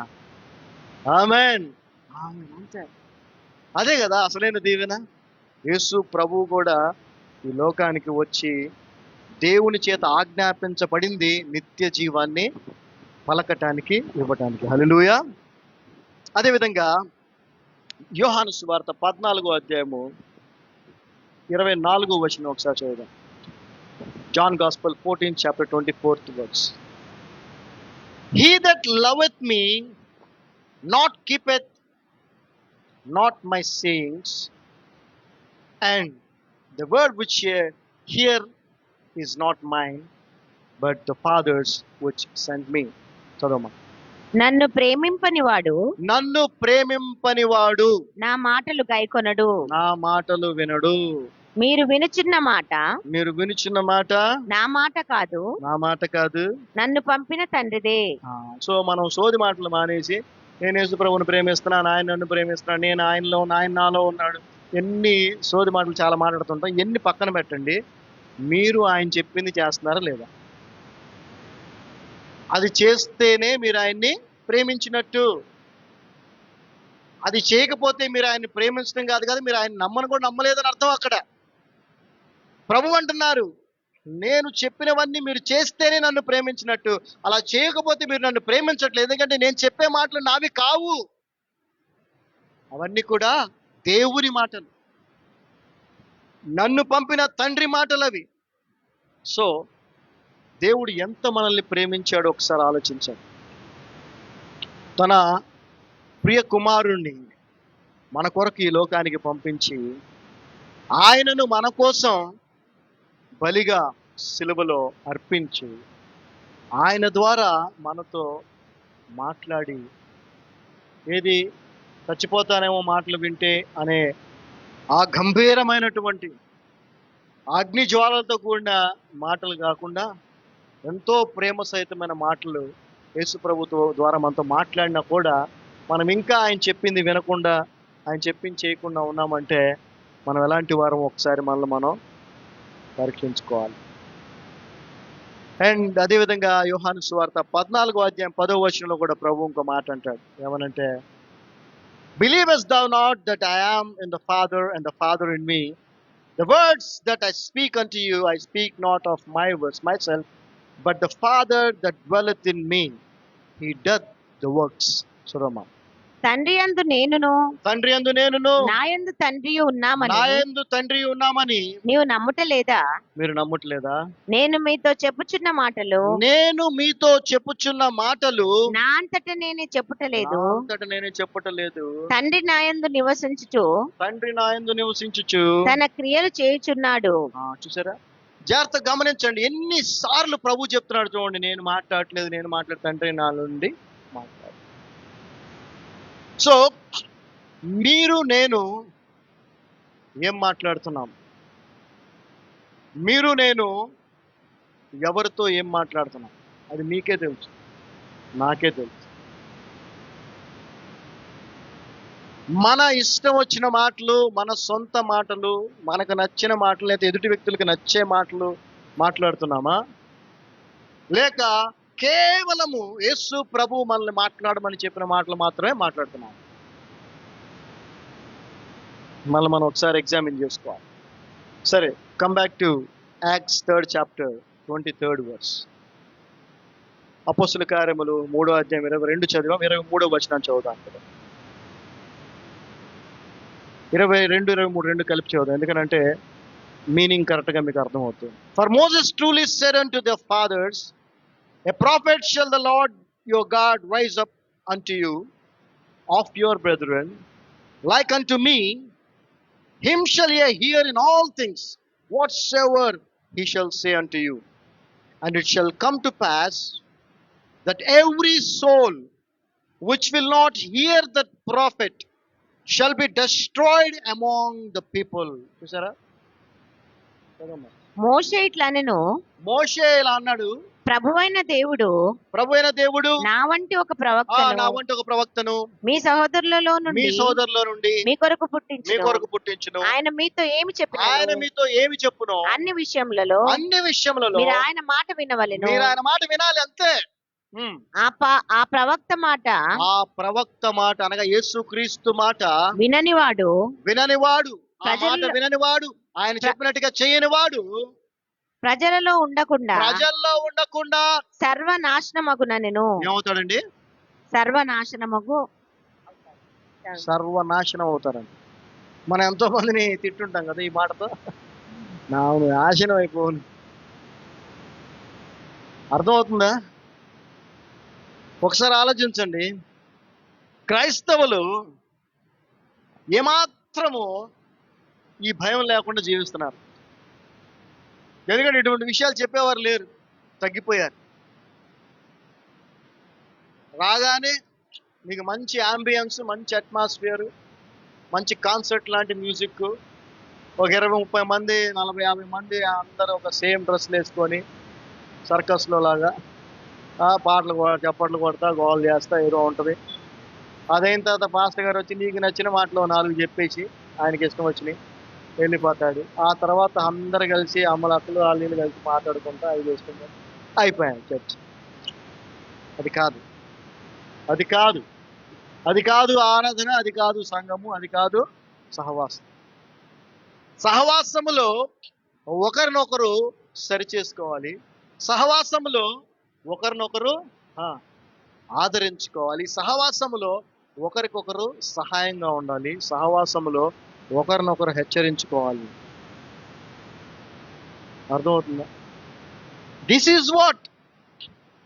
ఆమేన్. ఆమేన్. అంతే, అదే కదా అసలైన దీవెన. యేసు ప్రభువు కూడా ఈ లోకానికి వచ్చి దేవుని చేత ఆజ్ఞాపించబడింది నిత్య జీవాన్ని పలకటానికి, ఇవ్వటానికి. హల్లెలూయా. అదేవిధంగా యోహాను సువార్త 14వ అధ్యాయము 24వ వచనం ఒకసారి చదువుదాం. John gospel 14 chapter 24th verse. He that loveth me not keepeth not my sayings, and the word which here is not mine, but the Father's which sent me. చదవమా. నన్ను ప్రేమింపనివాడు నన్ను ప్రేమింపనివాడు నా మాటలు గైకొనడు. నా మాటలు వినడు. మీరు వినుచున్న మాట మీరు వినుచున్న మాట నా మాట కాదు, నా మాట కాదు, నన్ను పంపిన తండ్రిదే. సో మనం సోది మాటలు మానేసి, నేను యేసు ప్రభువుని ప్రేమిస్తున్నాను, ఆయన నన్ను ప్రేమిస్తున్నాను, నేను ఆయనలో, ఆయన నాలో ఉన్నాడు, ఎన్ని సోది మాటలు చాలా మాట్లాడుతుంటాం. ఎన్ని పక్కన పెట్టండి. మీరు ఆయన చెప్పింది చేస్తున్నారా లేదా? అది చేస్తేనే మీరు ఆయన్ని ప్రేమించినట్టు. అది చేయకపోతే మీరు ఆయన్ని ప్రేమించడం కాదు కదా, మీరు ఆయన నమ్మను కూడా నమ్మలేదని అర్థం. అక్కడ ప్రభు అంటున్నారు, నేను చెప్పినవన్నీ మీరు చేస్తేనే నన్ను ప్రేమించినట్టు, అలా చేయకపోతే మీరు నన్ను ప్రేమించట్లేదు. ఎందుకంటే నేను చెప్పే మాటలు నావి కావు, అవన్నీ కూడా దేవుని మాటలు, నన్ను పంపిన తండ్రి మాటలు అవి. సో దేవుడు ఎంత మనల్ని ప్రేమించాడో ఒకసారి ఆలోచించాడు. తన ప్రియ కుమారుణ్ణి మన కొరకు ఈ లోకానికి పంపించి ఆయనను మన కోసం బలిగా సిలువలో అర్పించి ఆయన ద్వారా మనతో మాట్లాడి, ఏది చచ్చిపోతానేమో మాటలు వింటే అనే ఆ గంభీరమైనటువంటి అగ్ని జ్వాలలతో కూడిన మాటలు కాకుండా ఎంతో ప్రేమ సహితమైన మాటలు యేసు ప్రభుతో ద్వారా మనతో మాట్లాడినా కూడా మనం ఇంకా ఆయన చెప్పింది వినకుండా, ఆయన చెప్పింది చేయకుండా ఉన్నామంటే మనం ఎలాంటి వారం ఒకసారి మనల్ని మనం పరీక్షించుకోవాలి. అండ్ అదేవిధంగా యోహాను సువార్త 14వ అధ్యాయం 10వ వచనంలో కూడా ప్రభు ఇంకో మాట అంటాడు. ఏమనంటే, బిలీవెస్ట్ thou not that I am in the Father and the Father in me? The words that I speak unto you, I speak not of my words myself, but the Father that dwelleth in me, he doth the works. సురమ. తండ్రి యందు నేనును తండ్రి యందు నేనును నా యందు తండ్రి ఉన్నామని నా యందు తండ్రి ఉన్నామని నీవు నమ్ముటలేదా? మీరు నమ్ముట్లేదా? నేను మీతో చెప్పుచున్న మాటలు నేను మీతో చెప్పుచున్న మాటలు నా అంతట నేనే చెప్పుటలేదు, నా అంతట నేనే చెప్పటలేదు. తండ్రి నా యందు నివసించుచు తండ్రి నా యందు నివసించుచు తన క్రియలు చేయుచున్నాడు. చూసారా? జాగ్రత్త గమనించండి. ఎన్నిసార్లు ప్రభు చెప్తున్నాడు చూడండి, నేను మాట్లాడట్లేదు, నేను మాట్లాడు, తండ్రి నా నుండి మాట్లాడు. సో మీరు నేను ఏం మాట్లాడుతున్నాం? మీరు నేను ఎవరితో ఏం మాట్లాడుతున్నాం అది మీకే తెలుసు, నాకే తెలుసు. మన ఇష్టం వచ్చిన మాటలు, మన సొంత మాటలు, మనకు నచ్చిన మాటలు, లేదా ఎదుటి వ్యక్తులకు నచ్చే మాటలు మాట్లాడుతున్నామా? లేక కేవలము యేసు ప్రభు మనల్ని మాట్లాడమని చెప్పిన మాటలు మాత్రమే మాట్లాడుతున్నాం? మళ్ళీ మనం ఒకసారి ఎగ్జామిన్ చేసుకోవాలి. సరే, come back to acts 3rd chapter 23rd verse. అపోస్తుల కార్యములు 3వ అధ్యాయం 22 చదివాం, 23వ వచనం చదువుదాం కదా. 22, 23 రెండు కలిపి చదువుదాం, ఎందుకంటే మీనింగ్ కరెక్ట్గా మీకు అర్థమవుతుంది. For Moses truly said unto their fathers, a prophet shall the Lord your God rise up unto you of your brethren, like unto me. Him shall ye hear in all things whatsoever he shall say unto you. And it shall come to pass that every soul which will not hear that prophet shall be destroyed among the people. చూసారా? మోషే ఇట్లనెను, మోషే ఇలా అన్నాడు, ప్రభువైన దేవుడు నా వంటి ఒక ప్రవక్తను మీ సహోదరులలో నుండి మీ కొరకు పుట్టించును. ఆయన మీతో ఏమి చెప్పును అన్ని విషయములలో మీరు ఆయన మాట వినవలెను. వినాలి అంతే. ఆ ప్రవక్త మాట అనగా యేసుక్రీస్తు మాట విననివాడు ఆయన చెప్పినట్టుగా చేయనివాడు ప్రజలలో ఉండకుండా సర్వనాశనమగునెను. ఏమవుతాడండి? సర్వనాశనం అవుతారండి. మనం ఎంతో మందిని తిట్టుంటాం కదా ఈ మాటతో, నా నాశనం అయిపోను. అర్థమవుతుందా? ఒకసారి ఆలోచించండి. క్రైస్తవులు ఏమాత్రము ఈ భయం లేకుండా జీవిస్తున్నారు. ఎందుకంటే ఇటువంటి విషయాలు చెప్పేవారు లేరు, తగ్గిపోయారు. రాగానే మీకు మంచి యాంబియన్స్, మంచి అట్మాస్ఫియర్, మంచి కాన్సర్ట్ లాంటి మ్యూజిక్, ఒక 20-30 మంది, 40-50 మంది అందరూ ఒక సేమ్ డ్రెస్లు వేసుకొని సర్కస్లో లాగా పాటలు చప్పట్లు కొడతా గోల్ చేస్తా ఏదో ఉంటుంది. అదైన తర్వాత పాస్టర్ గారు వచ్చి నీకు నచ్చిన మాటలు 4 చెప్పేసి ఆయనకి ఇష్టం వచ్చినాయి వెళ్ళిపోతాడు. ఆ తర్వాత అందరు కలిసి అమ్మలక్కలు వాళ్ళు కలిసి మాట్లాడుకుంటా అవి చేసుకుంటారు, అయిపోయాయి చర్చ్. అది కాదు ఆరాధన, అది కాదు సంఘము, అది కాదు సహవాసం. సహవాసములో ఒకరినొకరు సరి చేసుకోవాలి, సహవాసములో ఒకరినొకరు ఆదరించుకోవాలి, సహవాసములో ఒకరికొకరు సహాయంగా ఉండాలి, సహవాసములో ఒకరినొకరు హెచ్చరించుకోవాలి. అర్థమవుతుందా? This is what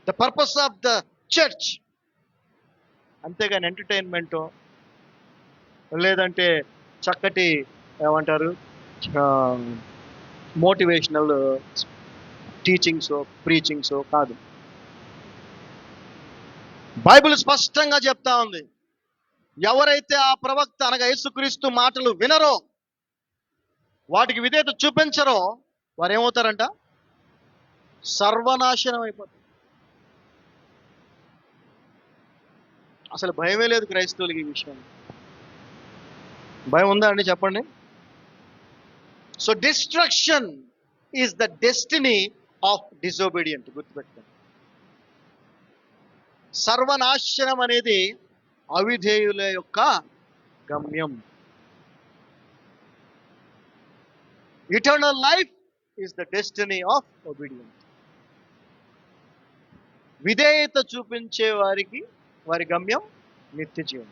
the purpose of the church. అంతేగాని ఎంటర్టైన్మెంట్ లేదంటే చక్కటి ఏమంటారు మోటివేషనల్ టీచింగ్స్, ప్రీచింగ్స్ కాదు. బైబిల్ స్పష్టంగా చెప్తా ఉంది, ఎవరైతే ఆ ప్రవక్త అనగా యేసుక్రీస్తు మాటలు వినరో, వాటికి విధేయత చూపించరో, వారు ఏమవుతారంట? సర్వనాశనం అయిపోతారు. అసలు భయమే లేదు క్రైస్తవులకి ఈ విషయం. భయం ఉందా అండి? చెప్పండి. So destruction is the destiny of disobedient. గుర్తుపెట్టుకోండి, సర్వనాశనం అనేది అవిధేయుల యొక్క గమ్యం. Eternal life is the destiny of obedience. విధేయత చూపించే వారికి వారి గమ్యం నిత్య జీవం.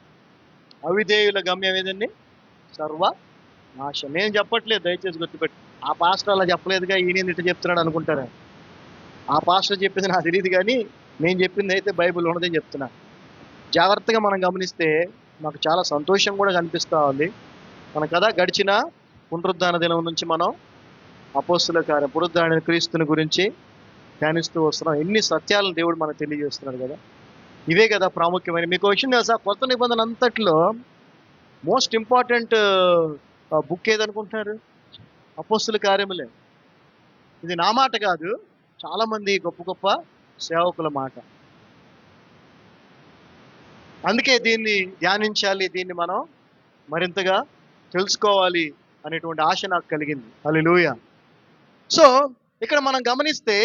అవిధేయుల గమ్యం ఏదండి? సర్వ నాశం. నేను చెప్పట్లేదు, దయచేసి గుర్తుపెట్టి. ఆ పాస్టర్ అలా చెప్పలేదుగా, ఈయన ఇట్లా చెప్తున్నాడు అనుకుంటారా? ఆ పాస్టర్ చెప్పింది నాకు తెలియదు, కానీ నేను చెప్పింది అయితే బైబిల్ ఉన్నదే చెప్తున్నా. జాగ్రత్తగా మనం గమనిస్తే మాకు చాలా సంతోషం కూడా కనిపిస్తూ ఉంది. మన కదా గడిచిన పునరుద్ధాన దినం నుంచి మనం అపోస్తుల కార్యం పునరుద్ధాన క్రీస్తుని గురించి ధ్యానిస్తూ వస్తున్నాం. ఎన్ని సత్యాలను దేవుడు మనకు తెలియజేస్తున్నాడు కదా. ఇవే కదా ప్రాముఖ్యమైన. మీకు విషయం తెలుసా, కొత్త నిబంధన అంతట్లో మోస్ట్ ఇంపార్టెంట్ బుక్ ఏదనుకుంటున్నారు? అపోస్తుల కార్యములే. ఇది నా మాట కాదు, చాలా మంది గొప్ప గొప్ప సేవకుల మాట. అందుకే దీన్ని ధ్యానించాలి, దీన్ని మనం మరింతగా తెలుసుకోవాలి అనేటువంటి ఆశ నాకు కలిగింది. హల్లెలూయా. సో ఇక్కడ మనం గమనిస్తే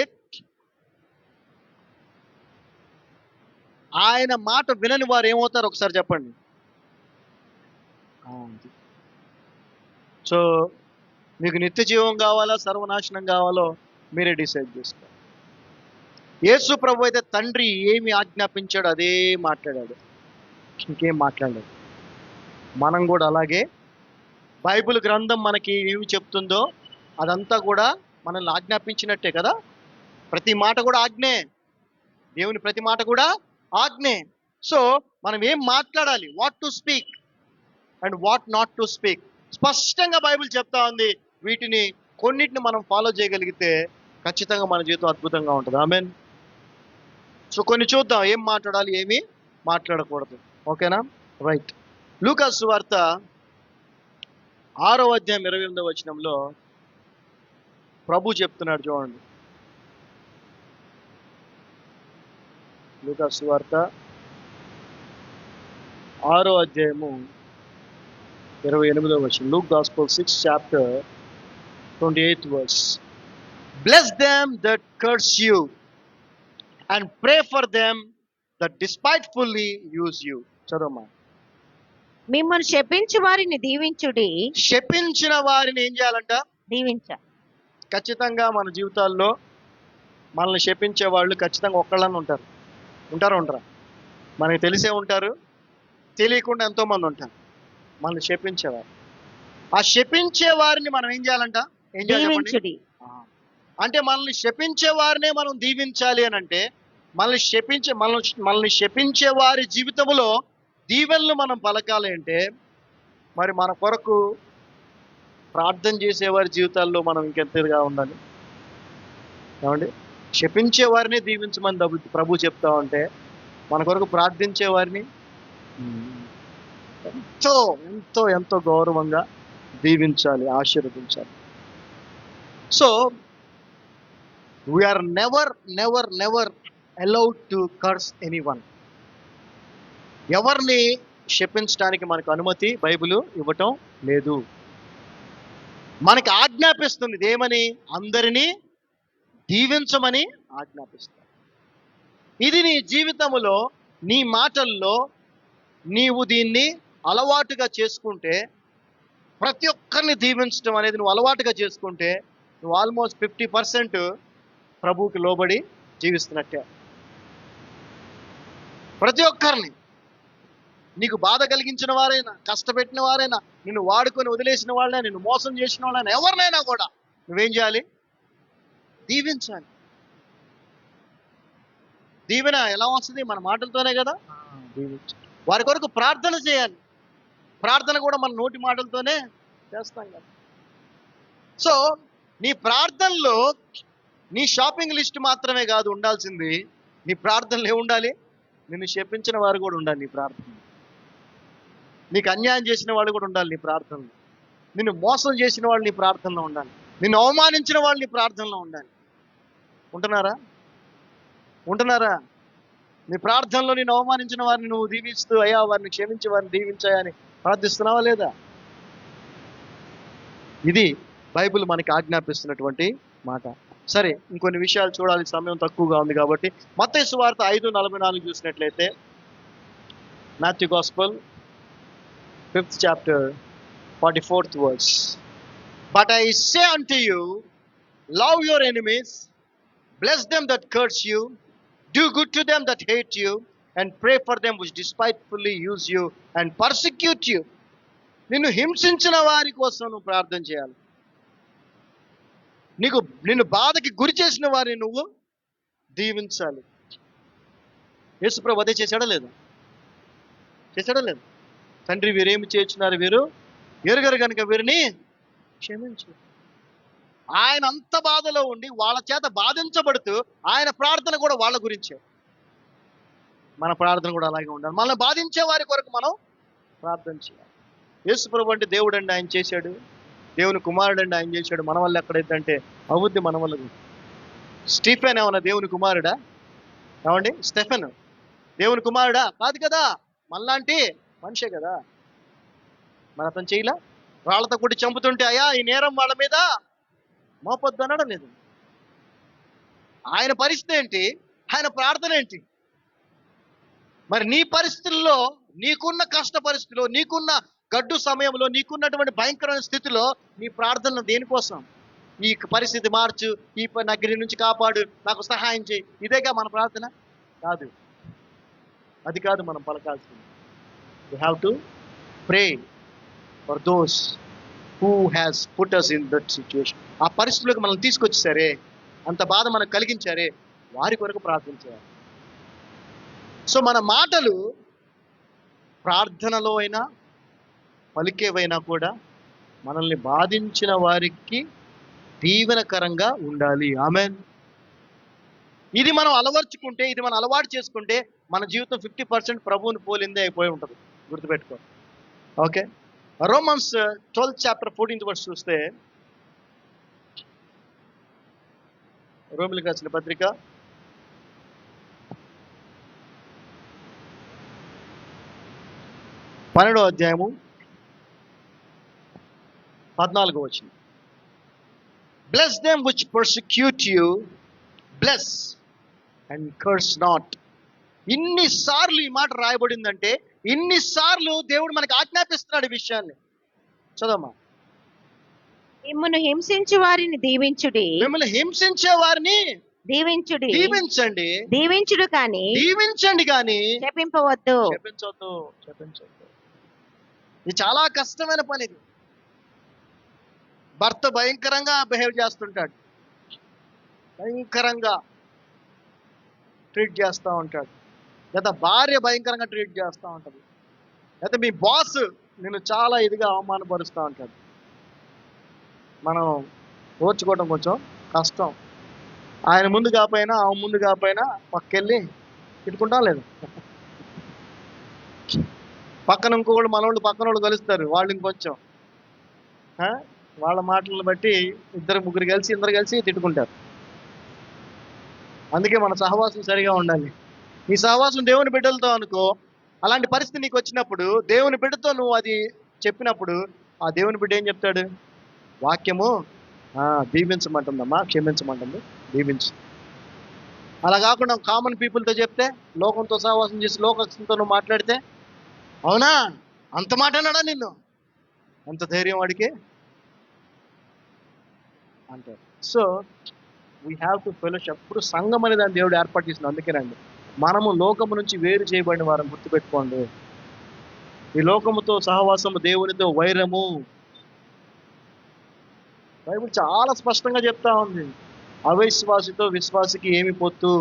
ఆయన మాట వినని వారు ఏమవుతారు ఒకసారి చెప్పండి. సో మీకు నిత్య జీవం కావాలా, సర్వనాశనం కావాలో మీరే డిసైడ్ చేసుకోండి. యేసు ప్రభు అయితే తండ్రి ఏమి ఆజ్ఞాపించాడు అదే మాట్లాడాడు, ఇంకేం మాట్లాడలేదు. మనం కూడా అలాగే బైబిల్ గ్రంథం మనకి ఏమి చెప్తుందో అదంతా కూడా మనల్ని ఆజ్ఞాపించినట్టే కదా. ప్రతి మాట కూడా ఆజ్ఞే, దేవుని ప్రతి మాట కూడా ఆజ్ఞే. సో మనం ఏం మాట్లాడాలి, what to speak and what not to speak, స్పష్టంగా బైబిల్ చెప్తా ఉంది. వీటిని కొన్నిటిని మనం ఫాలో చేయగలిగితే ఖచ్చితంగా మన జీవితం అద్భుతంగా ఉంటుంది. ఆమేన్. సో కొన్ని చూద్దాం, ఏం మాట్లాడాలి, ఏమి మాట్లాడకూడదు. ఓకేనా? రైట్. లూకా సువార్త 6వ అధ్యాయం 28వ వచనంలో ప్రభు చెప్తున్నాడు, చూడండి. లూకా సువార్త 6వ అధ్యాయము 28వ వచనం. Luke gospel 6 chapter 28th verse. Bless them that curse you and pray for them that despitefully use you. చదవమ్మా. మిమ్మల్ని శపించు వారిని దీవించుడి. శపించిన వారిని ఏం చేయాలంట? దీవించ. ఖచ్చితంగా మన జీవితాల్లో మనల్ని శపించే వాళ్ళు ఖచ్చితంగా ఒక్కళ్ళని ఉంటారు. ఉంటారా? మనకి తెలిసే ఉంటారు, తెలియకుండా ఎంతో మంది ఉంటారు మనల్ని శపించేవారు. ఆ శపించే వారిని మనం ఏం చేయాలంట? ఏం చేయాలి? అంటే మనల్ని శపించే వారినే మనం దీవించాలి అని అంటే, మనల్ని శపించే వారి జీవితంలో దీవెనలు మనం పలకాలి అంటే, మరి మన కొరకు ప్రార్థన చేసేవారి జీవితాల్లో మనం ఇంకెంతగా ఉండాలి. ఏమండి? శపించే వారిని దీవించమని ప్రభు చెప్తా ఉంటే, మన కొరకు ప్రార్థించే వారిని ఎంతో ఎంతో ఎంతో గౌరవంగా దీవించాలి, ఆశీర్వదించాలి. So we are never allowed to curse anyone. ఎవరిని శపించడానికి మనకు అనుమతి బైబిల్ ఇవ్వటం లేదు. మనకి ఆజ్ఞాపిస్తుంది ఏమని? అందరినీ దీవించమని ఆజ్ఞాపిస్తుంది. ఇది నీ జీవితంలో, నీ మాటల్లో నీవు దీన్ని అలవాటుగా చేసుకుంటే, ప్రతి ఒక్కరిని దీవించడం అనేది నువ్వు అలవాటుగా చేసుకుంటే, నువ్వు ఆల్మోస్ట్ 50% ప్రభువుకి లోబడి జీవిస్తున్నట్టే. ప్రతి ఒక్కరిని, నీకు బాధ కలిగించిన వారైనా, కష్టపెట్టిన వారైనా, నిన్ను వాడుకొని వదిలేసిన వాళ్ళైనా, నిన్ను మోసం చేసిన వాళ్ళైనా, ఎవరినైనా కూడా నువ్వేం చేయాలి? దీవించాలి. దీవెన ఎలా వస్తుంది? మన మాటలతోనే కదా. దీవించాలి. వారి కొరకు ప్రార్థన చేయాలి. ప్రార్థన కూడా మన నోటి మాటలతోనే చేస్తాం కదా. సో నీ ప్రార్థనలో నీ షాపింగ్ లిస్ట్ మాత్రమే కాదు ఉండాల్సింది, నీ ప్రార్థనలు ఏముండాలి? నిన్ను శపించిన వారు కూడా ఉండాలి నీ ప్రార్థన. నీకు అన్యాయం చేసిన వాళ్ళు కూడా ఉండాలి నీ ప్రార్థనలో. నిన్ను మోసం చేసిన వాళ్ళు నీ ప్రార్థనలో ఉండాలి. నిన్ను అవమానించిన వాళ్ళు నీ ప్రార్థనలో ఉండాలి. ఉంటున్నారా? నీ ప్రార్థనలో నిన్ను అవమానించిన వారిని నువ్వు దీవిస్తూ, అయ్యా వారిని క్షమించి వారిని దీవించాయని ప్రార్థిస్తున్నావా లేదా? ఇది బైబిల్ మనకి ఆజ్ఞాపిస్తున్నటువంటి మాట. సరే, ఇంకొన్ని విషయాలు చూడాలి, సమయం తక్కువగా ఉంది కాబట్టి. మత్తయి సువార్త 5:44 చూసినట్లయితే, Matthew gospel 5th chapter 44th verse. But I say unto you, love your enemies, bless them that curse you, do good to them that hate you, and pray for them which despitefully use you and persecute you. నిన్ను హింసించిన వారి కోసం నువ్వు ప్రార్థన చేయాలి. నిన్ను బాధకి గురి చేసిన వారిని నువ్వు దీవించాలి. యేసుప్రభు అదే చేశాడా లేదా? చేశాడా లేదు? తండ్రి వీరేమి చేస్తున్నారు, వీరు ఎరుగరు కనుక వీరిని క్షమించు. ఆయన అంత బాధలో ఉండి వాళ్ళ చేత బాధించబడుతూ ఆయన ప్రార్థన కూడా వాళ్ళ గురించే. మన ప్రార్థన కూడా అలాగే ఉండాలి. మనల్ని బాధించే వారి కొరకు మనం ప్రార్థన చేయాలి. యేసుప్రభు అంటే దేవుడు అండి, ఆయన చేశాడు. దేవుని కుమారుడు అండి, ఆయన చేశాడు. మన వల్ల ఎక్కడైతే అంటే అవుద్ది మన వల్ల. స్టీఫెన్ ఏమన్నా దేవుని కుమారుడా? ఏమండి, స్టెఫెన్ దేవుని కుమారుడా? కాదు కదా, మనలాంటి మనిషే కదా. మరి అతను చేయలా? రాళ్లతో కొట్టి చంపుతుంటే అయ్యా ఈ నేరం వాళ్ళ మీద మోపొద్దు అనడం లేదు. ఆయన పరిస్థితి ఏంటి? ఆయన ప్రార్థన ఏంటి? మరి నీ పరిస్థితుల్లో, నీకున్న కష్ట పరిస్థితిలో, నీకున్న గడ్డు సమయంలో, నీకున్నటువంటి భయంకరమైన స్థితిలో నీ ప్రార్థన దేనికోసం? ఈ పరిస్థితి మార్చు, ఈ నగరి నుంచి కాపాడు, నాకు సహాయం చేయి, ఇదేగా మన ప్రార్థన? కాదు, అది కాదు మనం పలకాల్సింది. We have to pray for those who has put us in that situation. ఆ పరిస్థితులకు మనల్ని తీసుకొచ్చేసారే, అంత బాధ మనకు కలిగించారే, వారి కొరకు ప్రార్థన చేయాలి. సో మన మాటలు ప్రార్థనలో అయినా పలికేవైనా కూడా మనల్ని బాధించిన వారికి దీవెనకరంగా ఉండాలి. ఆమేన్. ఇది మనం అలవర్చుకుంటే, ఇది మనం అలవాటు చేసుకుంటే మన జీవితం 50% ప్రభువుని పోలిందే అయిపోయి ఉంటుంది. గుర్తుపెట్టుకో. Okay, Romans 12 chapter 14th verse చూస్తే, రోమిలకు రాసిన పత్రిక 12వ అధ్యాయము 14వ వచనం. Bless them which persecute you, bless and curse not. ఇన్నిసార్లు ఈ మాట రాయబడిందంటే, ఇన్నిసార్లు దేవుడు మనకు ఆజ్ఞాపిస్తున్నాడు ఈ విషయాన్ని. చదవమ్మా. మిమ్మును హింసించు వారిని దీవించుడి. మిమ్మల్ని హింసించే వారిని దీవించుడి. దీవించండి. దీవించుడు కానీ దీవించండి కానీ శపింపవద్దు. చెప్పించవద్దు. ఇది చాలా కష్టమైన పని. ఇది భర్త భయంకరంగా బిహేవ్ చేస్తుంటాడు, భయంకరంగా ట్రీట్ చేస్తూ ఉంటాడు, లేదా భార్య భయంకరంగా ట్రీట్ చేస్తూ ఉంటుంది, లేదా మీ బాస్ నిన్ను చాలా ఇదిగా అవమానపరుస్తూ ఉంటాడు. మనం ఓర్చుకోవడం కొంచెం కష్టం. ఆయన ముందు కాకపోయినా, ఆమె ముందు కాకపోయినా పక్కెళ్ళి తిట్టుకుంటాం లేదు. పక్కన ఇంకొకళ్ళు, మనోళ్ళు పక్కన వాళ్ళు కలుస్తారు, వాళ్ళు ఇంకొంచెం వాళ్ళ మాటలను బట్టి ఇద్దరు కలిసి తిట్టుకుంటారు. అందుకే మన సహవాసం సరిగా ఉండాలి. నీ సహవాసం దేవుని బిడ్డలతో అనుకో. అలాంటి పరిస్థితి నీకు వచ్చినప్పుడు దేవుని బిడ్డతో నువ్వు అది చెప్పినప్పుడు ఆ దేవుని బిడ్డ ఏం చెప్తాడు? వాక్యము దీవించమంటుందమ్మా, క్షమించమంటుంది, దీవించు. అలా కాకుండా కామన్ పీపుల్తో చెప్తే, లోకంతో సహవాసం చేసి లోకంతో నువ్వు మాట్లాడితే, అవునా అంత మాట అన్నాడా నిన్ను, అంత ధైర్యం వాడికి అంటారు. So we have to fellowship. ఇప్పుడు సంఘం అనే దాన్ని దేవుడు ఏర్పాటు చేసిన అందుకేనండి మనము లోకము నుంచి వేరు చేయబడిన వారిని గుర్తుపెట్టుకోండి. ఈ లోకముతో సహవాసము, దేవునితో వైరము. బైబిల్ చాలా స్పష్టంగా చెప్తా ఉంది, అవిశ్వాసితో విశ్వాసికి ఏమి పొత్తు.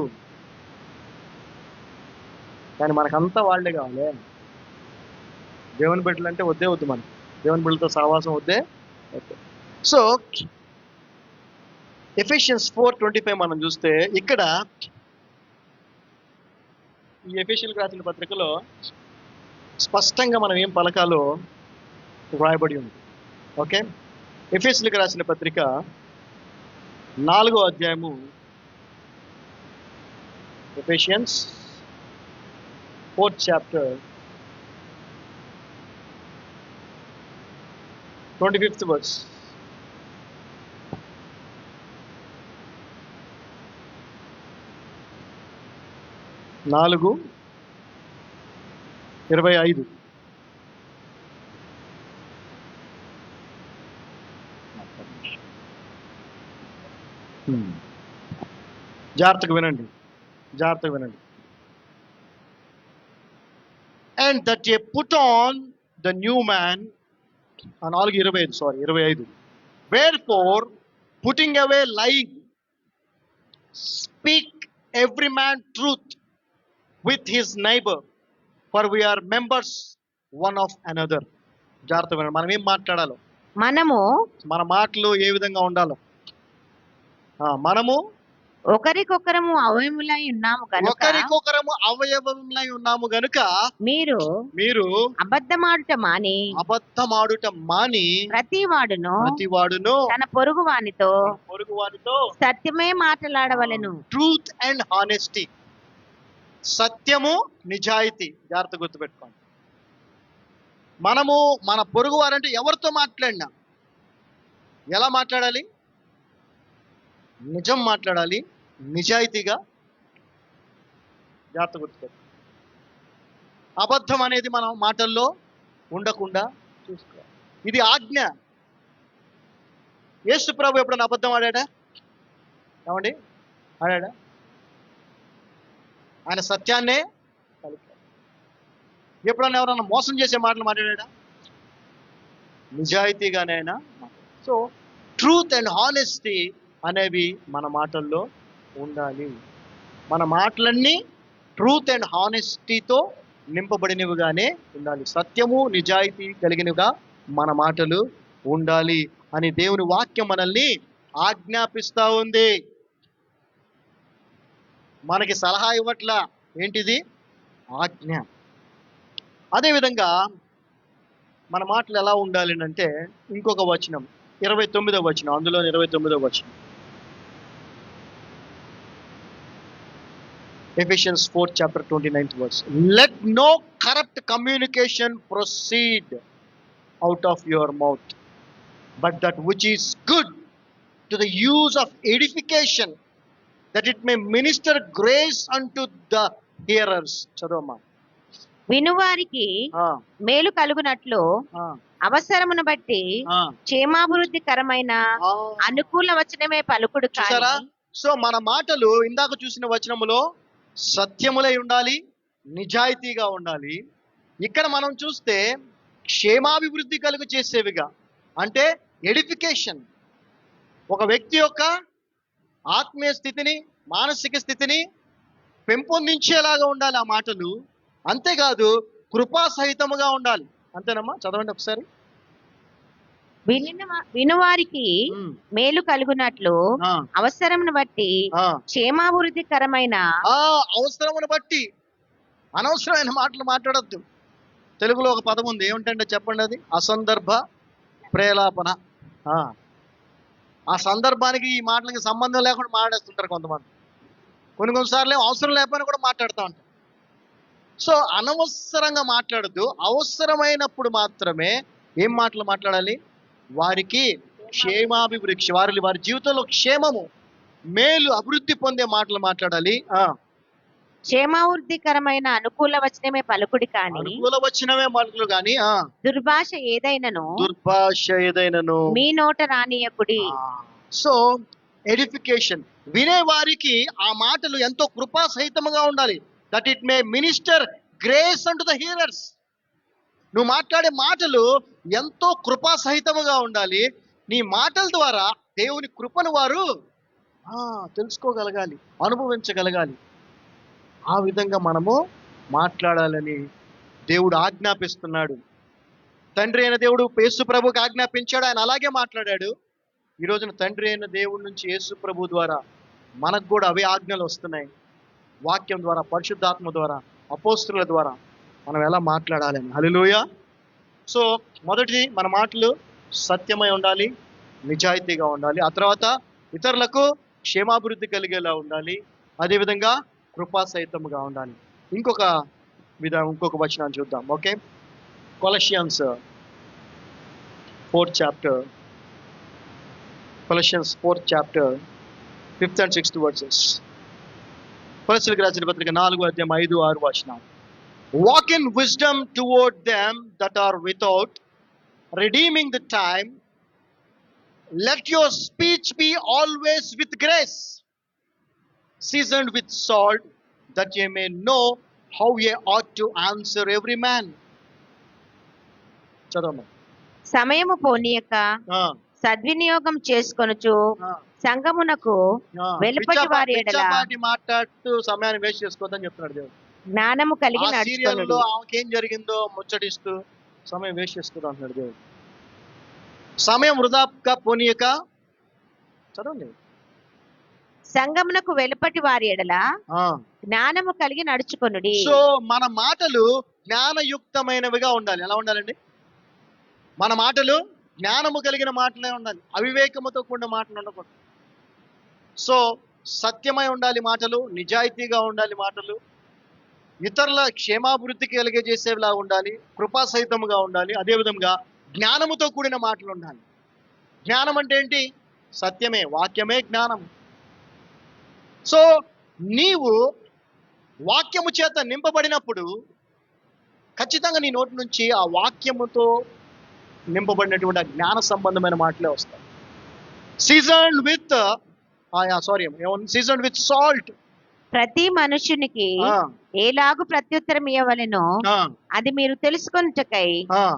కానీ మనకంతా వాళ్ళే కావాలి. దేవుని బిడ్డలు అంటే వద్దు మనకి, దేవుని బిడ్డలతో సహవాసం వద్దు. సో ఎఫెషియన్స్ 4:25 మనం చూస్తే, ఇక్కడ ఈ ఎఫెషియన్లకు రాసిన పత్రికలో స్పష్టంగా మనం ఏం పలకాలో వ్రాయబడి ఉంది. ఓకే, ఎఫెసీయులకు రాసిన పత్రిక 4వ అధ్యాయము, Ephesians 4th chapter 25th verse. నాలుగు 25. జాగ్రత్తగా వినండి, జాగ్రత్తగా వినండి. And that ye put on the new man, 25. Wherefore, putting away lying, speak every man truth with his neighbor, for we are members one of another. జాగ్రత్తగా వినండి. మనం ఏం మాట్లాడాలో, మన మాటలు ఏ విధంగా ఉండాలో. మనము ఒకరికొకరము అవయములై ఉన్నాము గనుక మీరు అబద్ధమాడుట మాని ప్రతివాడును తన పొరుగు వానితో సత్యమే మాట్లాడవలెను. ట్రూత్ అండ్ హానెస్టీ, సత్యము నిజాయితీ. జాగ్రత్త గుర్తుపెట్టుకోండి. మనము మన పొరుగు వారంటే ఎవరితో మాట్లాడినా ఎలా మాట్లాడాలి? నిజం మాట్లాడాలి, నిజాయితీగా. జాగ్రత్త గుర్తుపెట్టు. అబద్ధం అనేది మనం మాటల్లో ఉండకుండా చూసుకోవాలి. ఇది ఆజ్ఞ. యేసు ప్రభు ఎప్పుడైనా అబద్ధం ఆడాడా? ఏమండి, ఆడాడా? ఆయన సత్యాన్నే పలికాడు. ఎప్పుడన్నా ఎవరన్నా మోసం చేసే మాటలు మాట్లాడా? నిజాయితీగానే ఆయన. సో ట్రూత్ అండ్ హానెస్టీ అనేవి మన మాటల్లో ఉండాలి. మన మాటలన్నీ ట్రూత్ అండ్ హానెస్టీతో నింపబడినవిగానే ఉండాలి. సత్యము నిజాయితీ కలిగినవిగా మన మాటలు ఉండాలి అని దేవుని వాక్యం మనల్ని ఆజ్ఞాపిస్తా ఉంది. మనకి సలహా ఇవ్వట్లా. ఏంటిది? ఆజ్ఞ. అదేవిధంగా మన మాటలు ఎలా ఉండాలి అంటే ఇంకొక వచనం, 29వ వచనం, అందులో 29వ వచనం, Ephesians 4th chapter 29th verse. Let no corrupt communication proceed out of your mouth, but that which is good to the use of edification, that it may minister grace unto the hearers. చదవమ్మా. వినువారికి మేలు కలుగునట్లు అవసరమును బట్టి క్షేమాభివృద్ధికరమైన అనుకూల వచనమే పలుకుడు. సో మన మాటలు ఇందాక చూసిన వచనములో సత్యములై ఉండాలి, నిజాయితీగా ఉండాలి. ఇక్కడ మనం చూస్తే క్షేమాభివృద్ధి కలుగు చేసేవిగా, అంటే ఎడిఫికేషన్, ఒక వ్యక్తి యొక్క ఆత్మీయ స్థితిని, మానసిక స్థితిని పెంపొందించేలాగా ఉండాలి ఆ మాటలు. అంతేకాదు కృపా సహితముగా ఉండాలి. అంతేనమ్మా? చదవండి ఒకసారి. వినువారికి మేలు కలుగునట్లు అవసరమును బట్టి క్షేమాభివృద్ధికరమైన. అవసరమును బట్టి అనవసరమైన మాటలు మాట్లాడద్దు. తెలుగులో ఒక పదం ఉంది, ఏమిటంటే చెప్పండి, అది అసందర్భ ప్రేలాపన. ఆ సందర్భానికి ఈ మాటలకి సంబంధం లేకుండా మాట్లాడేస్తుంటారు కొంతమంది. కొన్నిసార్లు అవసరం లేకపోయినా కూడా మాట్లాడుతూ ఉంటారు. సో అనవసరంగా మాట్లాడద్దు. అవసరమైనప్పుడు మాత్రమే ఏం మాటలు మాట్లాడాలి? వారికి క్షేమాభివృద్ధి, వారి జీవితంలో క్షేమము, మేలు, అభివృద్ధి పొందే మాటలు మాట్లాడాలి. క్షేమాభివృద్ధికరమైన అనుకూల వచనమే పలుకుడి కాని, అనుకూల వచనమే పలుకుడు కాని దుర్భాష ఏదైనను మీ నోట రానియకుడి. సో ఎడిఫికేషన్, వినే వారికి ఆ మాటలు ఎంతో కృపా సహితముగా ఉండాలి. That it may minister grace unto the hearers. నువ్వు మాట్లాడే మాటలు ఎంతో కృపా సహితముగా ఉండాలి. నీ మాటల ద్వారా దేవుని కృపను వారు తెలుసుకోగలగాలి, అనుభవించగలగాలి. ఆ విధంగా మనము మాట్లాడాలని దేవుడు ఆజ్ఞాపిస్తున్నాడు. తండ్రి అయిన దేవుడు యేసు ప్రభుకి ఆజ్ఞాపించాడు, ఆయన అలాగే మాట్లాడాడు. ఈ రోజున తండ్రి అయిన దేవుడి నుంచి యేసు ప్రభు ద్వారా మనకు కూడా అవే ఆజ్ఞలు వస్తున్నాయి. వాక్యం ద్వారా, పరిశుద్ధాత్మ ద్వారా, అపోస్తుల ద్వారా మనం ఎలా మాట్లాడాలని. హల్లెలూయా. సో మొదటిది, మన మాటలు సత్యమై ఉండాలి, నిజాయితీగా ఉండాలి. ఆ తర్వాత ఇతరులకు క్షేమాభివృద్ధి కలిగేలా ఉండాలి. అదేవిధంగా కృపా సహితముగా ఉండాలి. ఇంకొక వచనాన్ని చూద్దాం. Okay, Colossians 4th chapter, Colossians 4th chapter 5th and 6th verses. కొలస్సీయులకు రాసిన పత్రిక 4వ అధ్యాయం 5, 6 వచనాలు. Walk in wisdom toward them that are without, redeeming the time. let your speech be always with grace, seasoned with salt, that ye may know how ye ought to answer every man. చదవమ్మా. సమయము పోనీయక ఆ, సద్వినియోగం చేసుకొనుచు ఆ, సంగమునకు ఆ. వెలుపటి వారి ఎడల పిచ్చాపాటి మాట్లాడుతూ సమయాన్ని వేస్ట్ చేసుకోవద్దని చెప్తున్నాడు దేవుడు. జ్ఞానము కలిగి ఆ సీరియల్లో నడుచుకొనుడి. ఆమెకేం జరిగిందో ముచ్చటిస్తూ సమయం వేస్ట్ చేసుకుంటూ అంటున్నాడు దేవుడు. సమయం వృధాగా పోనీయక చదవండి. సంగమునకు వెలుపటి వారి ఎడల ఆ. జ్ఞానము కలిగి నడుచుకొనుడి. సో మన మాటలు జ్ఞానయుక్తమైనవిగా ఉండాలి. ఎలా ఉండాలండి? మన మాటలు జ్ఞానము కలిగిన మాటలే ఉండాలి, అవివేకముతో కూడిన మాటలు ఉండకూడదు. సో సత్యమై ఉండాలి మాటలు, నిజాయితీగా ఉండాలి మాటలు, ఇతరుల క్షేమాభివృద్ధికి కలిగజేసేలా ఉండాలి, కృపాసహితముగా ఉండాలి, అదేవిధంగా జ్ఞానముతో కూడిన మాటలు ఉండాలి. జ్ఞానం అంటే ఏంటి? సత్యమే, వాక్యమే జ్ఞానం. సో నీవు వాక్యము చేత నింపబడినప్పుడు ఖచ్చితంగా నీ నోటి నుంచి ఆ వాక్యముతో నింపబడినటువంటి ఆ జ్ఞాన సంబంధమైన మాటలే వస్తాయి. Seasoned with seasoned with salt. ప్రతి మనుషునికి ఏలాగు ప్రత్యుత్తరం ఇవ్వవలెనో అది మీరు తెలుసుకొనుటకై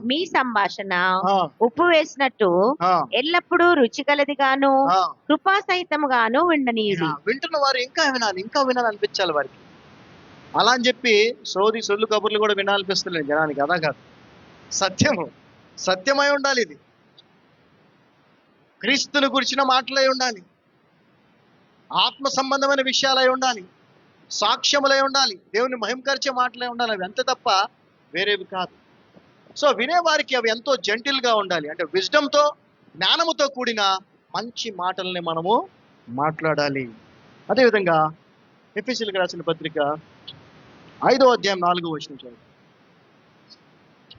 మీ సంభాషణ ఉప్పు వేసినట్టు ఎల్లప్పుడూ రుచిగలదిగాను కృపాసహితముగాను విననీయుడి. వింటున్న వారు ఇంకా వినాలి, ఇంకా వినాలి అనిపించాలి వారికి. అలా అని చెప్పి సోది సొల్లు కబుర్లు కూడా వినాలనిపిస్తుంది జనానికి. అదా కాదు, సత్యము సత్యమై ఉండాలి. ఇది క్రీస్తుని గురించిన మాటలై ఉండాలి, ఆత్మ సంబంధమైన విషయాలై ఉండాలి, సాక్ష్యములై ఉండాలి, దేవుని మహిమకరిచే మాటలై ఉండాలి. అవి అంతే తప్ప వేరేవి కాదు. సో వినేవారికి అవి ఎంతో జెంటిల్గా ఉండాలి. అంటే విజ్డమ్తో, జ్ఞానముతో కూడిన మంచి మాటల్ని మనము మాట్లాడాలి. అదేవిధంగా ఎఫెసీయులకు రాసిన పత్రిక 5వ అధ్యాయం 4వ వచనం చదువు.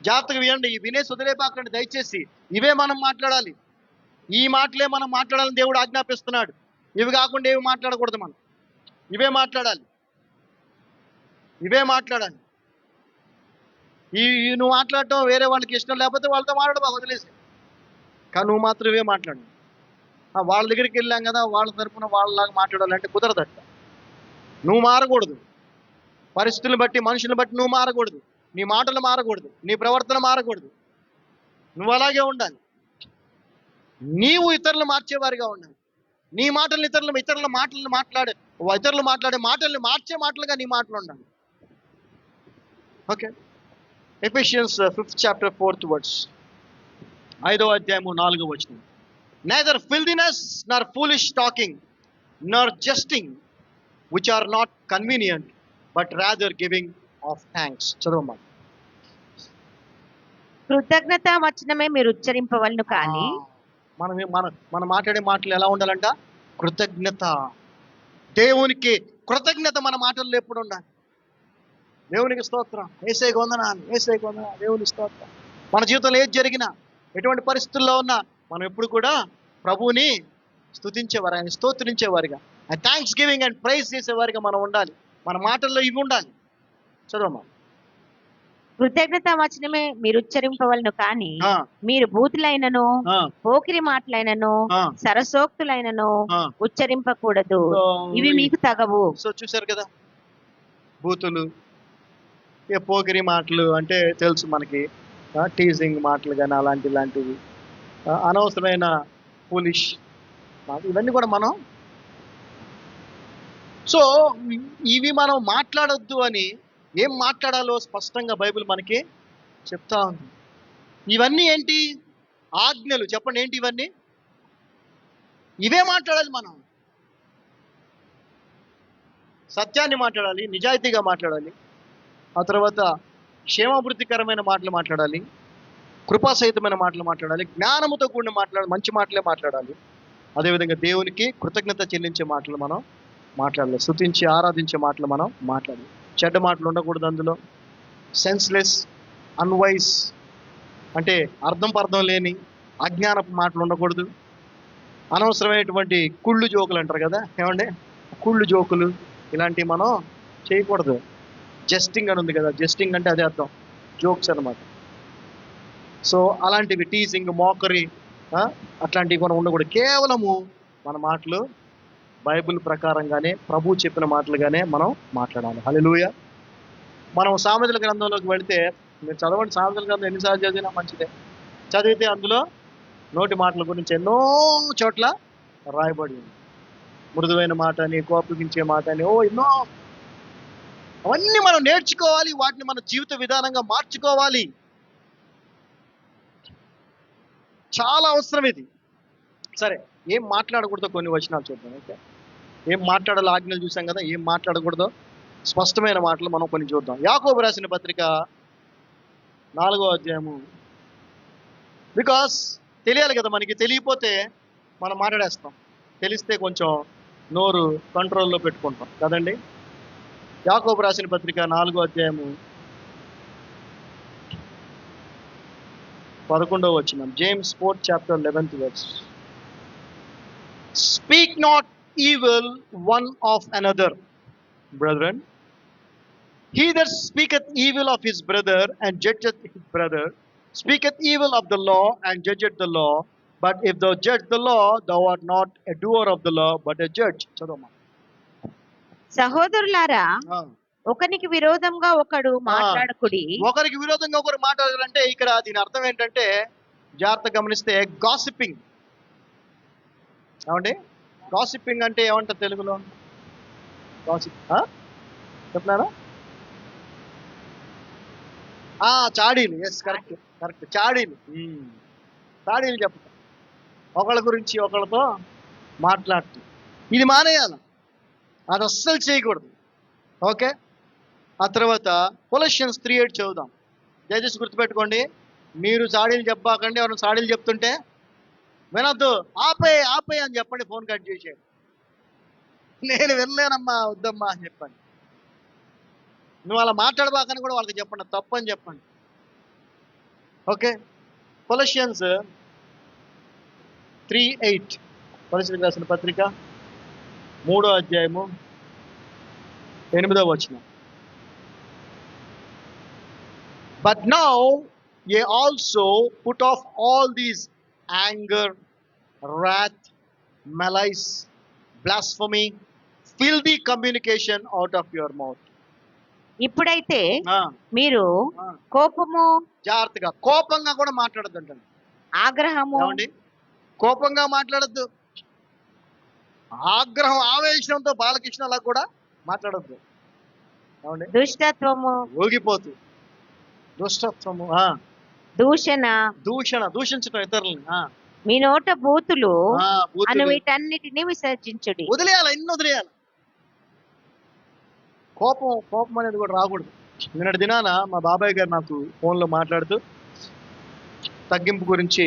జాగ్రత్తగా వినండి. ఈ వినే వదిలేపాకండి దయచేసి. ఇవే మనం మాట్లాడాలి, ఈ మాటలే మనం మాట్లాడాలని దేవుడు ఆజ్ఞాపిస్తున్నాడు. ఇవి కాకుండా ఏవి మాట్లాడకూడదు. మనం ఇవే మాట్లాడాలి, ఇవే మాట్లాడాలి. నువ్వు మాట్లాడటం వేరే వాళ్ళకి ఇష్టం లేకపోతే వాళ్ళతో మాట్లాడబా, వదిలేసి. కానీ నువ్వు మాత్రం ఇవే మాట్లాడు. వాళ్ళ దగ్గరికి వెళ్ళాం కదా, వాళ్ళ తరపున వాళ్ళలాగా మాట్లాడాలంటే కుదరదట. నువ్వు మారకూడదు, పరిస్థితులను బట్టి మనుషులను బట్టి నువ్వు మారకూడదు, నీ మాటలు మారకూడదు, నీ ప్రవర్తన మారకూడదు. నువ్వు అలాగే ఉండాలి. నీవు ఇతరులు మార్చేవారిగా ఉండాలి. నీ మాటలు ఇతరుల మాటలను ఇతరులు మాట్లాడే మాటల్ని మార్చే మాటలుగా నీ మాటలు ఉండాలి. Okay. Ephesians 5th chapter 4th verse, 5వ అధ్యాయము 4వ వచనం. Neither filthiness nor foolish talking nor jesting, which are not convenient, but rather giving of thanks. చదవమ్మా. కృతజ్ఞత వచనమే మీరు ఉచ్చరింపవలను కానీ మనం మాట్లాడే మాటలు ఎలా ఉండాలంట? కృతజ్ఞత. దేవునికి కృతజ్ఞత మన మాటల్లో ఎప్పుడు ఉండాలి. దేవునికి స్తోత్రం, యేసయ్యకు వందనాలు, యేసయ్యకు వందనాలు, దేవునికి స్తోత్రం. మన జీవితంలో ఏది జరిగినా, ఎటువంటి పరిస్థితుల్లో ఉన్నా మనం ఎప్పుడు కూడా ప్రభువుని స్తుతించేవారు, ఆయన స్తోత్రించేవారుగా, ఆయన థ్యాంక్స్ గివింగ్ అండ్ ప్రైజ్ చేసేవారుగా మనం ఉండాలి. మన మాటల్లో ఇవి ఉండాలి. చదవమ్మా. కృతజ్ఞత వచనమే మీరు ఉచ్చరింపవలను కానీ మీరు బూతులైనను పోకిరి మాటలైనను సరసోక్తులైనను ఉచ్చరింపకూడదు, ఇవి మీకు తగవు. సో చూసారు కదా, బూతులు, పోకిరి మాటలు అంటే తెలుసు మనకి, టీజింగ్ మాటలు కానీ అలాంటివి, అనవసరమైన ఫూలిష్ మాటలు, ఇవన్నీ కూడా మనం. సో ఇవి మనం మాట్లాడొద్దు అని, ఏం మాట్లాడాలో స్పష్టంగా బైబిల్ మనకి చెప్తా ఉంది. ఇవన్నీ ఏంటి? ఆజ్ఞలు. చెప్పండి ఏంటి ఇవన్నీ? ఇవే మాట్లాడాలి మనం. సత్యాన్ని మాట్లాడాలి, నిజాయితీగా మాట్లాడాలి, ఆ తర్వాత క్షేమాభివృద్ధికరమైన మాటలు మాట్లాడాలి, కృపాసహితమైన మాటలు మాట్లాడాలి, జ్ఞానముతో కూడిన మాట్లాడాలి, మంచి మాటలే మాట్లాడాలి. అదేవిధంగా దేవునికి కృతజ్ఞత చెల్లించే మాటలు మనం మాట్లాడాలి, స్తుతించి ఆరాధించే మాటలు మనం మాట్లాడాలి. చెడ్డ మాటలు ఉండకూడదు అందులో. సెన్స్లెస్, అన్వైస్ అంటే అర్థం పర్థం లేని అజ్ఞానపు మాటలు ఉండకూడదు. అనవసరమైనటువంటి కుళ్ళు జోకులు అంటారు కదా, ఏమండి, కుళ్ళు జోకులు ఇలాంటివి మనం చేయకూడదు. జస్టింగ్ అని ఉంది కదా, జస్టింగ్ అంటే అదే అర్థం, జోక్స్ అనమాట. సో అలాంటివి, టీజింగ్, మోకరీ, అట్లాంటివి కూడా ఉండకూడదు. కేవలము మన మాటలు బైబిల్ ప్రకారంగానే ప్రభు చెప్పిన మాటలుగానే మనం మాట్లాడాలి. హల్లెలూయా. మనం సామెతల గ్రంథంలోకి వెళితే, మీరు చదవండి, సామెతల గ్రంథం ఎన్నిసార్లు చదివినా మంచిదే. చదివితే అందులో నోటి మాటల గురించి ఎన్నో చోట్ల రాయబడి ఉంది. మృదువైన మాట అని, కోపగించే మాట అని, ఎన్నో. అవన్నీ మనం నేర్చుకోవాలి, వాటిని మన జీవిత విధానంగా మార్చుకోవాలి. చాలా అవసరం ఇది. సరే, ఏం మాట్లాడకూడదో కొన్ని వచనాలు చూద్దాం. ఓకే, ఏం మాట్లాడాలో ఆజ్ఞలు చూసాం కదా, ఏం మాట్లాడకూడదో స్పష్టమైన మాటలు మనం కొన్ని చూద్దాం. యాకోబు రాసిన పత్రిక 4వ అధ్యాయము. బికాస్ తెలియాలి కదా మనకి, తెలియపోతే మనం మాట్లాడేస్తాం, తెలిస్తే కొంచెం నోరు కంట్రోల్లో పెట్టుకుంటాం కదండి. యాకోబు రాసిన పత్రిక 4వ అధ్యాయము 11వ వచనం. James 4th chapter 11th verse. Speak not evil one of another, brethren. He that speaketh evil of his brother and judgeth his brother speaketh evil of the law and judgeth the law. But if thou judge the law, thou art not a doer of the law, but a judge. చదవమ్మా. సహోదరులారా, ఒకనికి విరోధంగా ఒకడు మాట్లాడకుడి. ఒకరికి విరోధంగా ఒకరు మాట్లాడారంటే ఇక్కడ దీని అర్థం ఏంటంటే, జాగ్రత్త గమనిస్తే గాసిపింగ్. ఏమండి, గాసిపింగ్ అంటే ఏమంటారు తెలుగులో? గాసిప్ చెప్తున్నారా? చాడీలు. ఎస్, కరెక్ట్ కరెక్ట్, చాడీలు. చాడీలు చెప్తారు, ఒకళ్ళ గురించి ఒకళ్ళతో మాట్లాడుతూ. ఇది మానేయాలి, అది అస్సలు చేయకూడదు. ఓకే, ఆ తర్వాత కొలెషన్స్ 3:8 చదువుదాం. దయచేసి గుర్తుపెట్టుకోండి, మీరు చాడీలు చెప్పాకండి. ఎవరైనా చాడీలు చెప్తుంటే వినొద్దు, ఆపే అని చెప్పండి, ఫోన్ కట్ చేసేయండి. నేను వినలేనమ్మా, వద్దమ్మా అని చెప్పండి. నువ్వు అలా మాట్లాడబాకని కూడా వాళ్ళకి చెప్పండి, తప్పు అని చెప్పండి. ఓకే, కొలెషన్స్ 3:8, కొలెషన్లకు రాసిన పత్రిక 3వ అధ్యాయము 8వ వచనం. But now ye also put off all these anger, wrath, malice, blasphemy, filthy communication out of your mouth. ఇప్పుడైతే మీరు కోపము, జాగ్రత్తగా, కోపంగా కూడా మాట్లాడద్దు అంటండి. ఆగ్రహము, కోపంగా మాట్లాడద్దు. ఆగ్రహం, ఆవేశంతో బాలకృష్ణలా కూడా మాట్లాడద్దు. దుష్టత్వము, ఊగిపోతు, దుష్టత్వము, దూషించటం ఇతరులని. మీ నోట బూతులు అను వీటన్నిటిని విసర్జించుడి. వదిలేయాలి, ఇన్ని వదిలేయాలి. కోపం అనేది కూడా రాకూడదు. నిన్నటి దినాన మా బాబాయ్ గారు నాకు ఫోన్లో మాట్లాడుతూ తగ్గింపు గురించి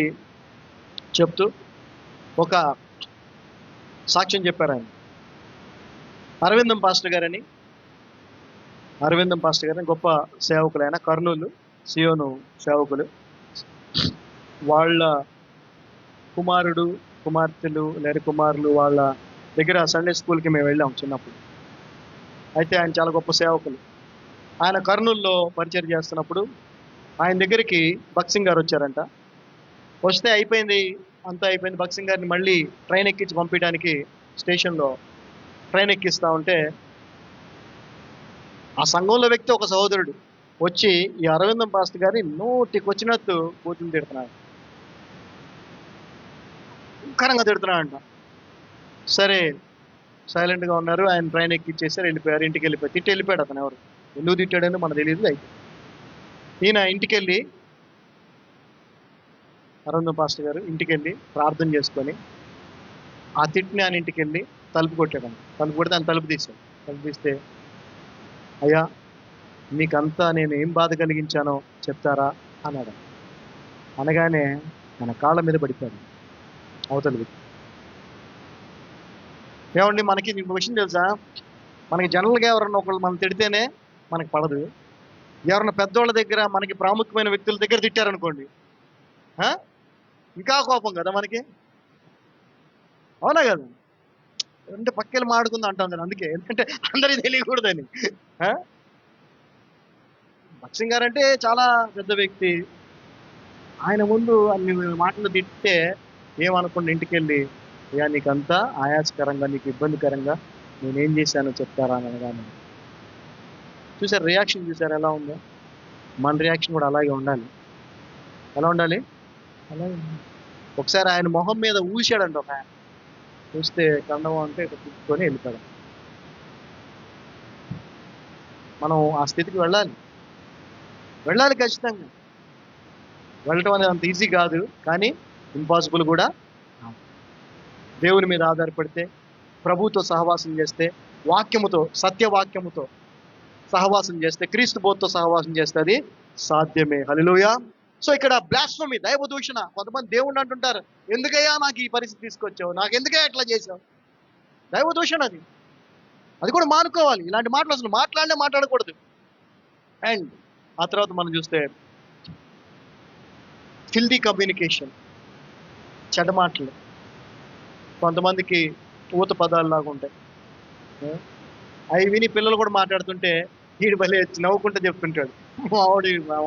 చెప్తూ ఒక సాక్ష్యం చెప్పారు. ఆయన అరవిందం పాస్టర్ గారని గొప్ప సేవకులు. ఆయన కర్నూలు సియోను సేవకులు. వాళ్ళ కుమారుడు, కుమార్తెలు లేదా కుమారులు వాళ్ళ దగ్గర సండే స్కూల్కి మేము వెళ్ళాం చిన్నప్పుడు. అయితే ఆయన చాలా గొప్ప సేవకులు. ఆయన కర్నూలులో పరిచయం చేస్తున్నప్పుడు ఆయన దగ్గరికి భక్సింగ్ గారు వచ్చారంట. వస్తే అంతా అయిపోయింది. భక్సింగ్ గారిని మళ్ళీ ట్రైన్ ఎక్కించి పంపించడానికి స్టేషన్లో ట్రైన్ ఎక్కిస్తూ ఉంటే ఆ సంఘంలో వ్యక్తి, ఒక సహోదరుడు వచ్చి ఈ అరవిందం పాస్టర్ గారి నోటికి వచ్చినట్టు కూతురు తిడుతున్నాడు, భయంకరంగా తిడుతున్నాడంట. సరే, సైలెంట్గా ఉన్నారు. ఆయన ట్రైన్ ఎక్కిచ్చేసారు, వెళ్ళిపోయారు. ఇంటికి వెళ్ళిపోయాడు అతను. ఎవరు ఎందుకు తిట్టాడని మనకు తెలియదు. అయితే ఈయన ఇంటికెళ్ళి, అరవిందం పాస్టర్ గారు ఇంటికెళ్ళి ప్రార్థన చేసుకొని ఆ తిట్టిని ఆయన ఇంటికెళ్ళి తలుపు కొట్టాడు. తలుపు కొడితే ఆయన తలుపు తీశాడు. తలుపు తీస్తే, అయ్యా మీకంతా నేను ఏం బాధ కలిగించానో చెప్తారా అన్నాడు. అనగానే మన కాళ్ళ మీద పడిపోయాడు అవతల వ్యక్తి. ఏమండి, మనకి ఇంకో విషయం తెలుసా? మనకి జనరల్గా ఎవరన్నా ఒకళ్ళు మనం తిడితేనే మనకి పడదు. ఎవరన్నా పెద్దవాళ్ళ దగ్గర, మనకి ప్రాముఖ్యమైన వ్యక్తుల దగ్గర తిట్టారనుకోండి, ఇంకా కోపం కదా మనకి. అవునా కదా? అంటే పక్కెళ్ళి మాడుకుందాం అంటాం కదా. అందుకే, ఎందుకంటే అందరికీ తెలియకూడదని. భక్సింగ్ గారు అంటే చాలా పెద్ద వ్యక్తి. ఆయన ముందు అన్ని మాటలు తిట్టే ఏమనుకుండా ఇంటికి వెళ్ళి, అయ్యా నీకంతా ఆయాసకరంగా, నీకు ఇబ్బందికరంగా నేనేం చేశానో చెప్తారా అని అనగానే చూసారు రియాక్షన్, చూసారు ఎలా ఉందో? మన రియాక్షన్ కూడా అలాగే ఉండాలి. ఎలా ఉండాలి? అలాగే ఉండాలి. ఒకసారి ఆయన మొహం మీద ఊశాడంట ఒక ఆయన. చూస్తే కండవం అంటే ఇట్లా తిప్పుకొని వెళ్ళిపోయాడు. మనం ఆ స్థితికి వెళ్ళాలి ఖచ్చితంగా. వెళ్ళటం అనేది అంత ఈజీ కాదు, కానీ ఇంపాసిబుల్ కూడా. దేవుని మీద ఆధారపడితే, ప్రభుతో సహవాసం చేస్తే, వాక్యముతో, సత్యవాక్యముతో సహవాసం చేస్తే, క్రీస్తు బోధతో సహవాసం చేస్తే అది సాధ్యమే. హల్లెలూయా. సో ఇక్కడ బ్లాస్ఫమీ, దైవదూషణ. కొంతమంది దేవుణ్ణి అంటుంటారు, ఎందుకయ్యా నాకు ఈ పరిస్థితి తీసుకొచ్చావు, నాకు ఎందుకయ్యా ఇట్లా చేసావు. దైవదూషణ అది. అది కూడా మానుకోవాలి. ఇలాంటి మాటలు అసలు మాట్లాడకూడదు. అండ్ ఆ తర్వాత మనం చూస్తే ఫిల్దీ కమ్యూనికేషన్, చెడ్డ మాటలు. కొంతమందికి ఊత పదాలు లాగా ఉంటాయి. అవి విని పిల్లలు కూడా మాట్లాడుతుంటే వీడు భలే నవ్వుకుంటూ చెప్తుంటాడు.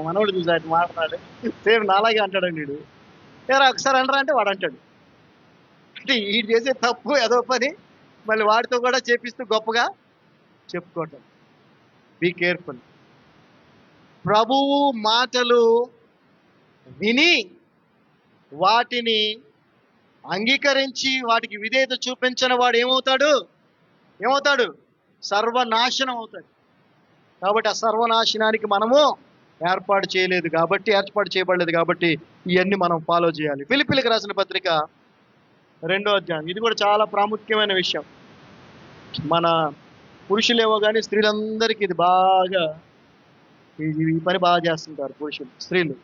మనవాడు చూసి ఆయన మాట్లాడాలి, సేమ్ నాలాగే అంటాడండి వీడు. ఏరా ఒకసారి అనరా అంటే వాడు అంటాడు. అంటే వీడు చేసే తప్పు ఏదో పని మళ్ళీ వాడితో కూడా చేపిస్తూ గొప్పగా చెప్పుకోవటం. Be careful. ప్రభువు మాటలు విని వాటిని అంగీకరించి వాటికి విధేయత చూపించిన వాడు ఏమవుతాడు? సర్వనాశనం అవుతాడు. కాబట్టి ఆ సర్వనాశనానికి మనము ఏర్పాటు చేయబడలేదు కాబట్టి ఇవన్నీ మనం ఫాలో చేయాలి. ఫిలిప్పీలకు రాసిన పత్రిక 2వ అధ్యాయం. ఇది కూడా చాలా ప్రాముఖ్యమైన విషయం. మన పురుషులేవో కానీ స్త్రీలందరికీ ఇది బాగా, ఈ పని బాగా చేస్తుంటారు పురుషులు, స్త్రీలు.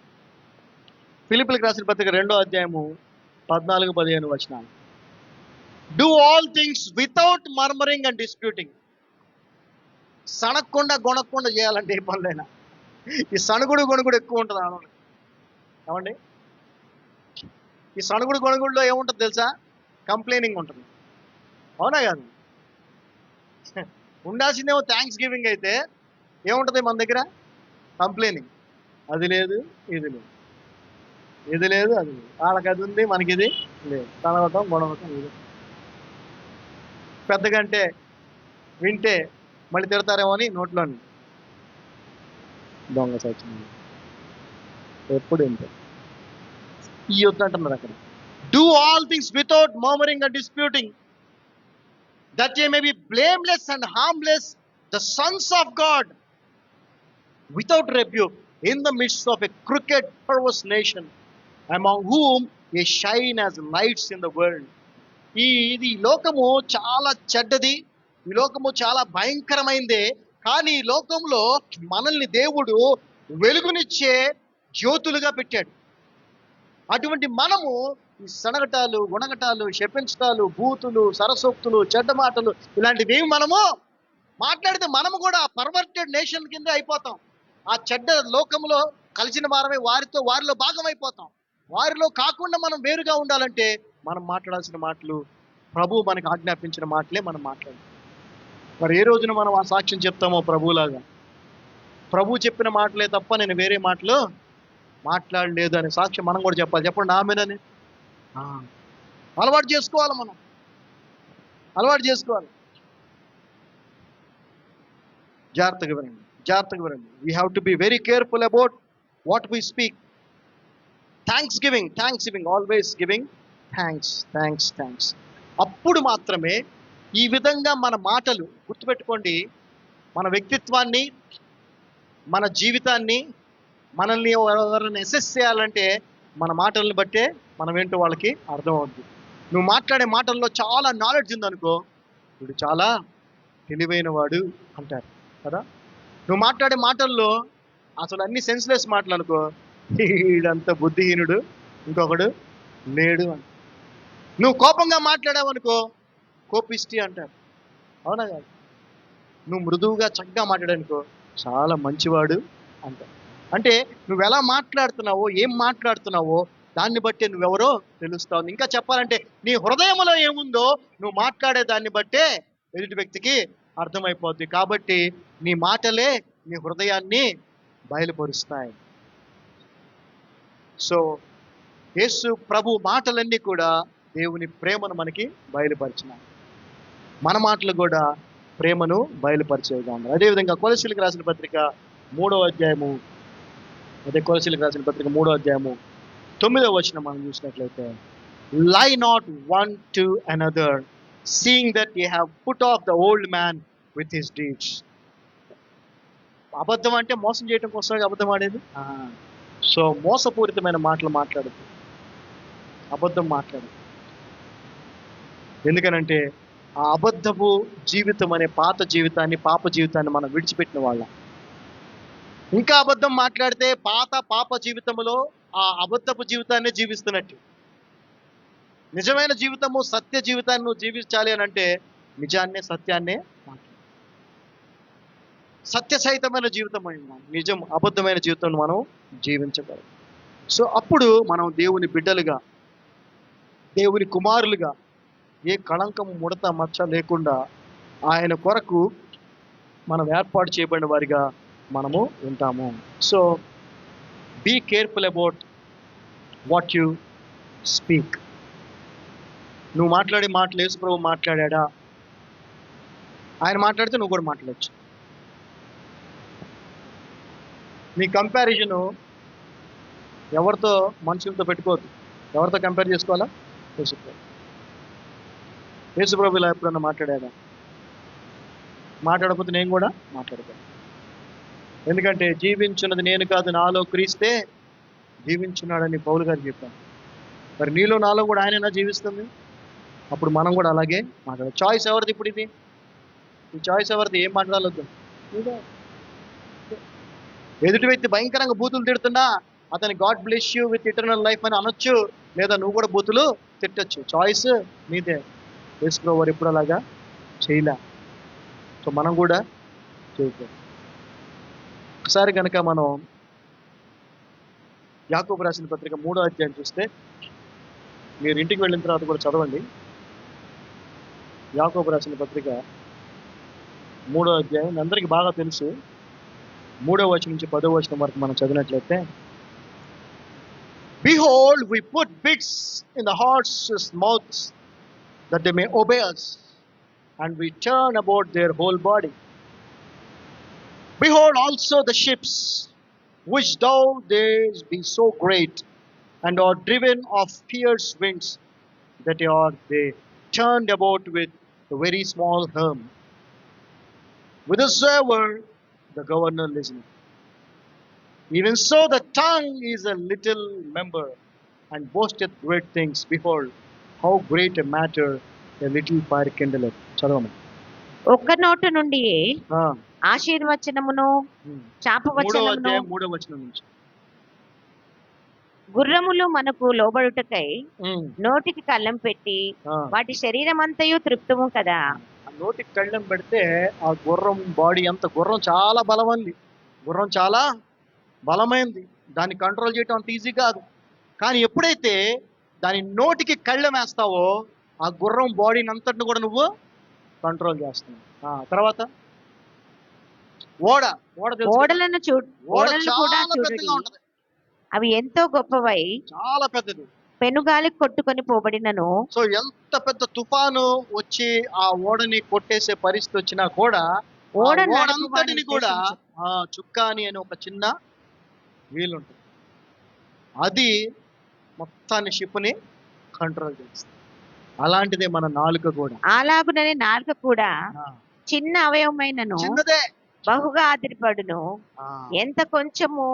ఫిలిప్పీలకు రాసిన పత్రిక 2వ అధ్యాయము 14-15 వచనాలు. Do all things without murmuring and disputing. సణక్కుండా గొనక్కుండా చేయాలంటే ఏ పనులైనా. ఈ సణుగుడు గొణుగుడు ఎక్కువ ఉంటుంది ఆడవాళ్ళకి. ఏమండి, ఈ సణుగుడు గొణుగుడులో ఏముంటుంది తెలుసా? కంప్లైనింగ్ ఉంటుంది. అవునా కాదు? ఉండాల్సిందేమో థ్యాంక్స్ గివింగ్, అయితే ఏముంటుంది మన దగ్గర? కంప్లైనింగ్. అది లేదు, ఇది లేదు, అది లేదు. వాళ్ళకి అది ఉంది, మనకి ఇది లేదు. తనవటం గొడవటం ఇది. పెద్దగంటే వింటే మళ్ళీ తిడతారేమో అని నోట్లోని దొంగ సచిన ఎప్పుడు ఏంటో ఈ యుద్ధం అంటున్నారు అక్కడ. Do all things without murmuring and disputing, that ye may be blameless and harmless, the sons of God, without rebuke, in the midst of a crooked, perverse nation, among whom ye shine as lights in the world. ఈ లోకము చాలా చెడ్డది, ఈ లోకము చాలా భయంకరమైందే. కానీ ఈ లోకంలో మనల్ని దేవుడు వెలుగునిచ్చే జ్యోతులుగా పెట్టాడు. అటువంటి మనము ఈ సనగటాలు, గుణగటాలు, శపించటాలు, బూతులు, సరసోక్తులు, చెడ్డ మాటలు ఇలాంటివి మనము మాట్లాడితే మనము కూడా పర్వర్టెడ్ నేషన్ కింద అయిపోతాం. ఆ చెడ్డ లోకంలో కలిసిన వారమే వారిలో భాగం అయిపోతాం. వారిలో కాకుండా మనం వేరుగా ఉండాలంటే మనం మాట్లాడాల్సిన మాటలు, ప్రభు మనకు ఆజ్ఞాపించిన మాటలే మనం మాట్లాడాలి. మరి ఏ రోజున మనం ఆ సాక్ష్యం చెప్తామో ప్రభులాగా, ప్రభు చెప్పిన మాటలే తప్ప నేను వేరే మాటలు మాట్లాడలేదు అనే సాక్ష్యం మనం కూడా చెప్పాలి. చెప్పండి ఆమేనని. అలవాటు చేసుకోవాలి, మనం అలవాటు చేసుకోవాలి. జాగ్రత్తగా వినండి. We have to be very careful about what we speak. Thanks giving, always giving thanks. అప్పుడు మాత్రమే ఈ విధంగా మన మాటలు, గుర్తుపెట్టుకోండి, మన వ్యక్తిత్వాన్ని, మన జీవితాన్ని, మనల్ని ఎవరైనా అసెస్ చేయాలంటే మన మాటల్ని బట్టే మనం ఏంటో వాళ్ళకి అర్థమవుద్ది. నువ్వు మాట్లాడే మాటల్లో చాలా నాలెడ్జ్ ఉందనుకో, వీడు చాలా తెలివైన వాడు అంటారు కదా. నువ్వు మాట్లాడే మాటల్లో అసలు అన్ని సెన్స్లెస్ మాటలు అనుకో, వీడంత బుద్ధిహీనుడు ఇంకొకడు లేడు అని. నువ్వు కోపంగా మాట్లాడావు అనుకో, కోపిష్టి అంటారు. అవునా కాదు? నువ్వు మృదువుగా చక్కగా మాట్లాడానుకో, చాలా మంచివాడు అంటారు. అంటే నువ్వు ఎలా మాట్లాడుతున్నావో, ఏం మాట్లాడుతున్నావో దాన్ని బట్టే నువ్వెవరో తెలుస్తావు. ఇంకా చెప్పాలంటే నీ హృదయంలో ఏముందో నువ్వు మాట్లాడే దాన్ని బట్టే ఎదుటి వ్యక్తికి అర్థమైపోద్ది. కాబట్టి నీ మాటలే నీ హృదయాన్ని బయలుపరుస్తాయి. సో యేసు ప్రభు మాటలన్నీ కూడా దేవుని ప్రేమను మనకి బయలుపరిచినాయి. మన మాటలు కూడా ప్రేమను బయలుపరిచేవిగా ఉన్నాయి. అదేవిధంగా కొలసీలకు రాసిన పత్రిక 3వ అధ్యాయము, కొలసీలకు రాసిన పత్రిక 3వ అధ్యాయము 9వ వచనం మనం చూసినట్లయితే, లై not one to another, seeing that you have put off the old man with his deeds. అబద్ధం అంటే మోసం చేయడం కోసం అబద్ధం ఆడేది. సో మోసపూరితమైన మాటలు మాట్లాడదు, అబద్ధం మాట్లాడదు. ఎందుకనంటే ఆ అబద్ధపు జీవితం అనే పాత జీవితాన్ని, పాప జీవితాన్ని మనం విడిచిపెట్టిన వాళ్ళం. ఇంకా అబద్ధం మాట్లాడితే పాప జీవితంలో ఆ అబద్ధపు జీవితాన్ని జీవిస్తున్నట్టు. నిజమైన జీవితము, సత్య జీవితాన్ని నువ్వు జీవించాలి అని అంటే నిజాన్నే, సత్యాన్నే మాట్లాడు. సత్య సహితమైన జీవితం నిజం, అబద్ధమైన జీవితం మనం జీవించగలం. సో అప్పుడు మనం దేవుని బిడ్డలుగా, దేవుని కుమారులుగా, ఏ కళంకం, ముడత, మచ్చ లేకుండా ఆయన కొరకు మనం ఏర్పాటు చేయబడిన వారిగా మనము ఉంటాము. So be careful about what you speak. నువ్వు మాట్లాడే మాటలు యేసు ప్రభు మాట్లాడా, ఆయన మాట్లాడితే నువ్వు కూడా మాట్లాడచ్చు. నీ కంపారిజను ఎవరితో, మనుషులతో పెట్టుకోవద్దు. ఎవరితో కంపేర్ చేసుకోవాలా? యేసు ప్రభు ఇలా ఎప్పుడన్నా మాట్లాడా? మాట్లాడకపోతే నేను కూడా మాట్లాడతాను. ఎందుకంటే జీవించున్నది నేను కాదు, నాలో క్రీస్తే జీవించున్నాడని పౌలు గారు చెప్పాను. మరి నీలో నాలో కూడా ఆయనైనా జీవిస్తుంది. అప్పుడు మనం కూడా అలాగే మాట్లాడాలి. చాయిస్ ఎవరిది ఇప్పుడు? ఇది ఈ చాయిస్ ఎవరిది? ఏం మాట్లాడవద్దు. ఎదుటి వ్యక్తి భయంకరంగా బూతులు తిడుతున్నా అతని God bless you with eternal life అని అనొచ్చు, లేదా నువ్వు కూడా బూతులు తిట్టచ్చు. చాయిస్ నీదే. యేసు ప్రభు వారు ఎప్పుడు అలాగా చేయలే. సో మనం కూడా చేయకూడదు. ఒకసారి కనుక మనం యాకోబు రాసిన పత్రిక 3వ అధ్యాయం చూస్తే, మీరు ఇంటికి వెళ్ళిన తర్వాత కూడా చదవండి. యాకోబు రాసిన పత్రిక 3వ అధ్యాయం అందరికీ బాగా తెలుసు. 3వ వచనం నుంచి 10వ వచనం వరకు మనం చదివినట్లయితే, Behold, we put bits in the horses' mouths that they may obey us, and we turn about their whole body. Behold also the ships, which though they be so great, and are driven of fierce winds, that are they turned about with a very small helm, whithersoever the governor listeneth. Even so the tongue is a little member, and boasteth great things. Behold, how great a matter a little fire kindleth. చదవమని. ఒక్క నోటు నుండి ఆశీర్వచనమును, శాపవచనమును, 3వ వచనం నుంచి, గుర్రములు మనకు లోబడుటకై నోటికి కళ్ళం పెట్టి వాటి శరీరం అంతయు తృప్తము కదా. నోటికి కళ్ళెం పెడితే ఆ గుర్రం బాడీ అంత, గుర్రం చాలా బలమైంది, గుర్రం చాలా బలమైంది, దాన్ని కంట్రోల్ చేయటం అంత ఈజీ కాదు. కానీ ఎప్పుడైతే దాని నోటికి కళ్ళెం వేస్తావో ఆ గుర్రం బాడీని అంతటిని కూడా నువ్వు కంట్రోల్ చేస్తున్నావు. తర్వాత ఓడలను కూడా చూడండి, అవి ఎంతో గొప్పవై చాలా పెద్దది, పెనుగాలి కొట్టుకొని పోబడినను. సో ఎంత పెద్ద తుఫాను వచ్చి ఆ ఓడని కొట్టేసే పరిస్థితి వచ్చినా కూడా ఓడంతటిని కూడా చుక్కాని అని ఒక చిన్న వీలుంటుంది, అది మొత్తాన్ని షిప్ని కంట్రోల్ చేస్తుంది. అలాంటిదే మన నాలుక కూడా. అలాగుననే నాలుక కూడా చిన్న అవయవమైనను చిన్నదే, బహుగా ఆదిరిపడును. ఎంత కొంచెము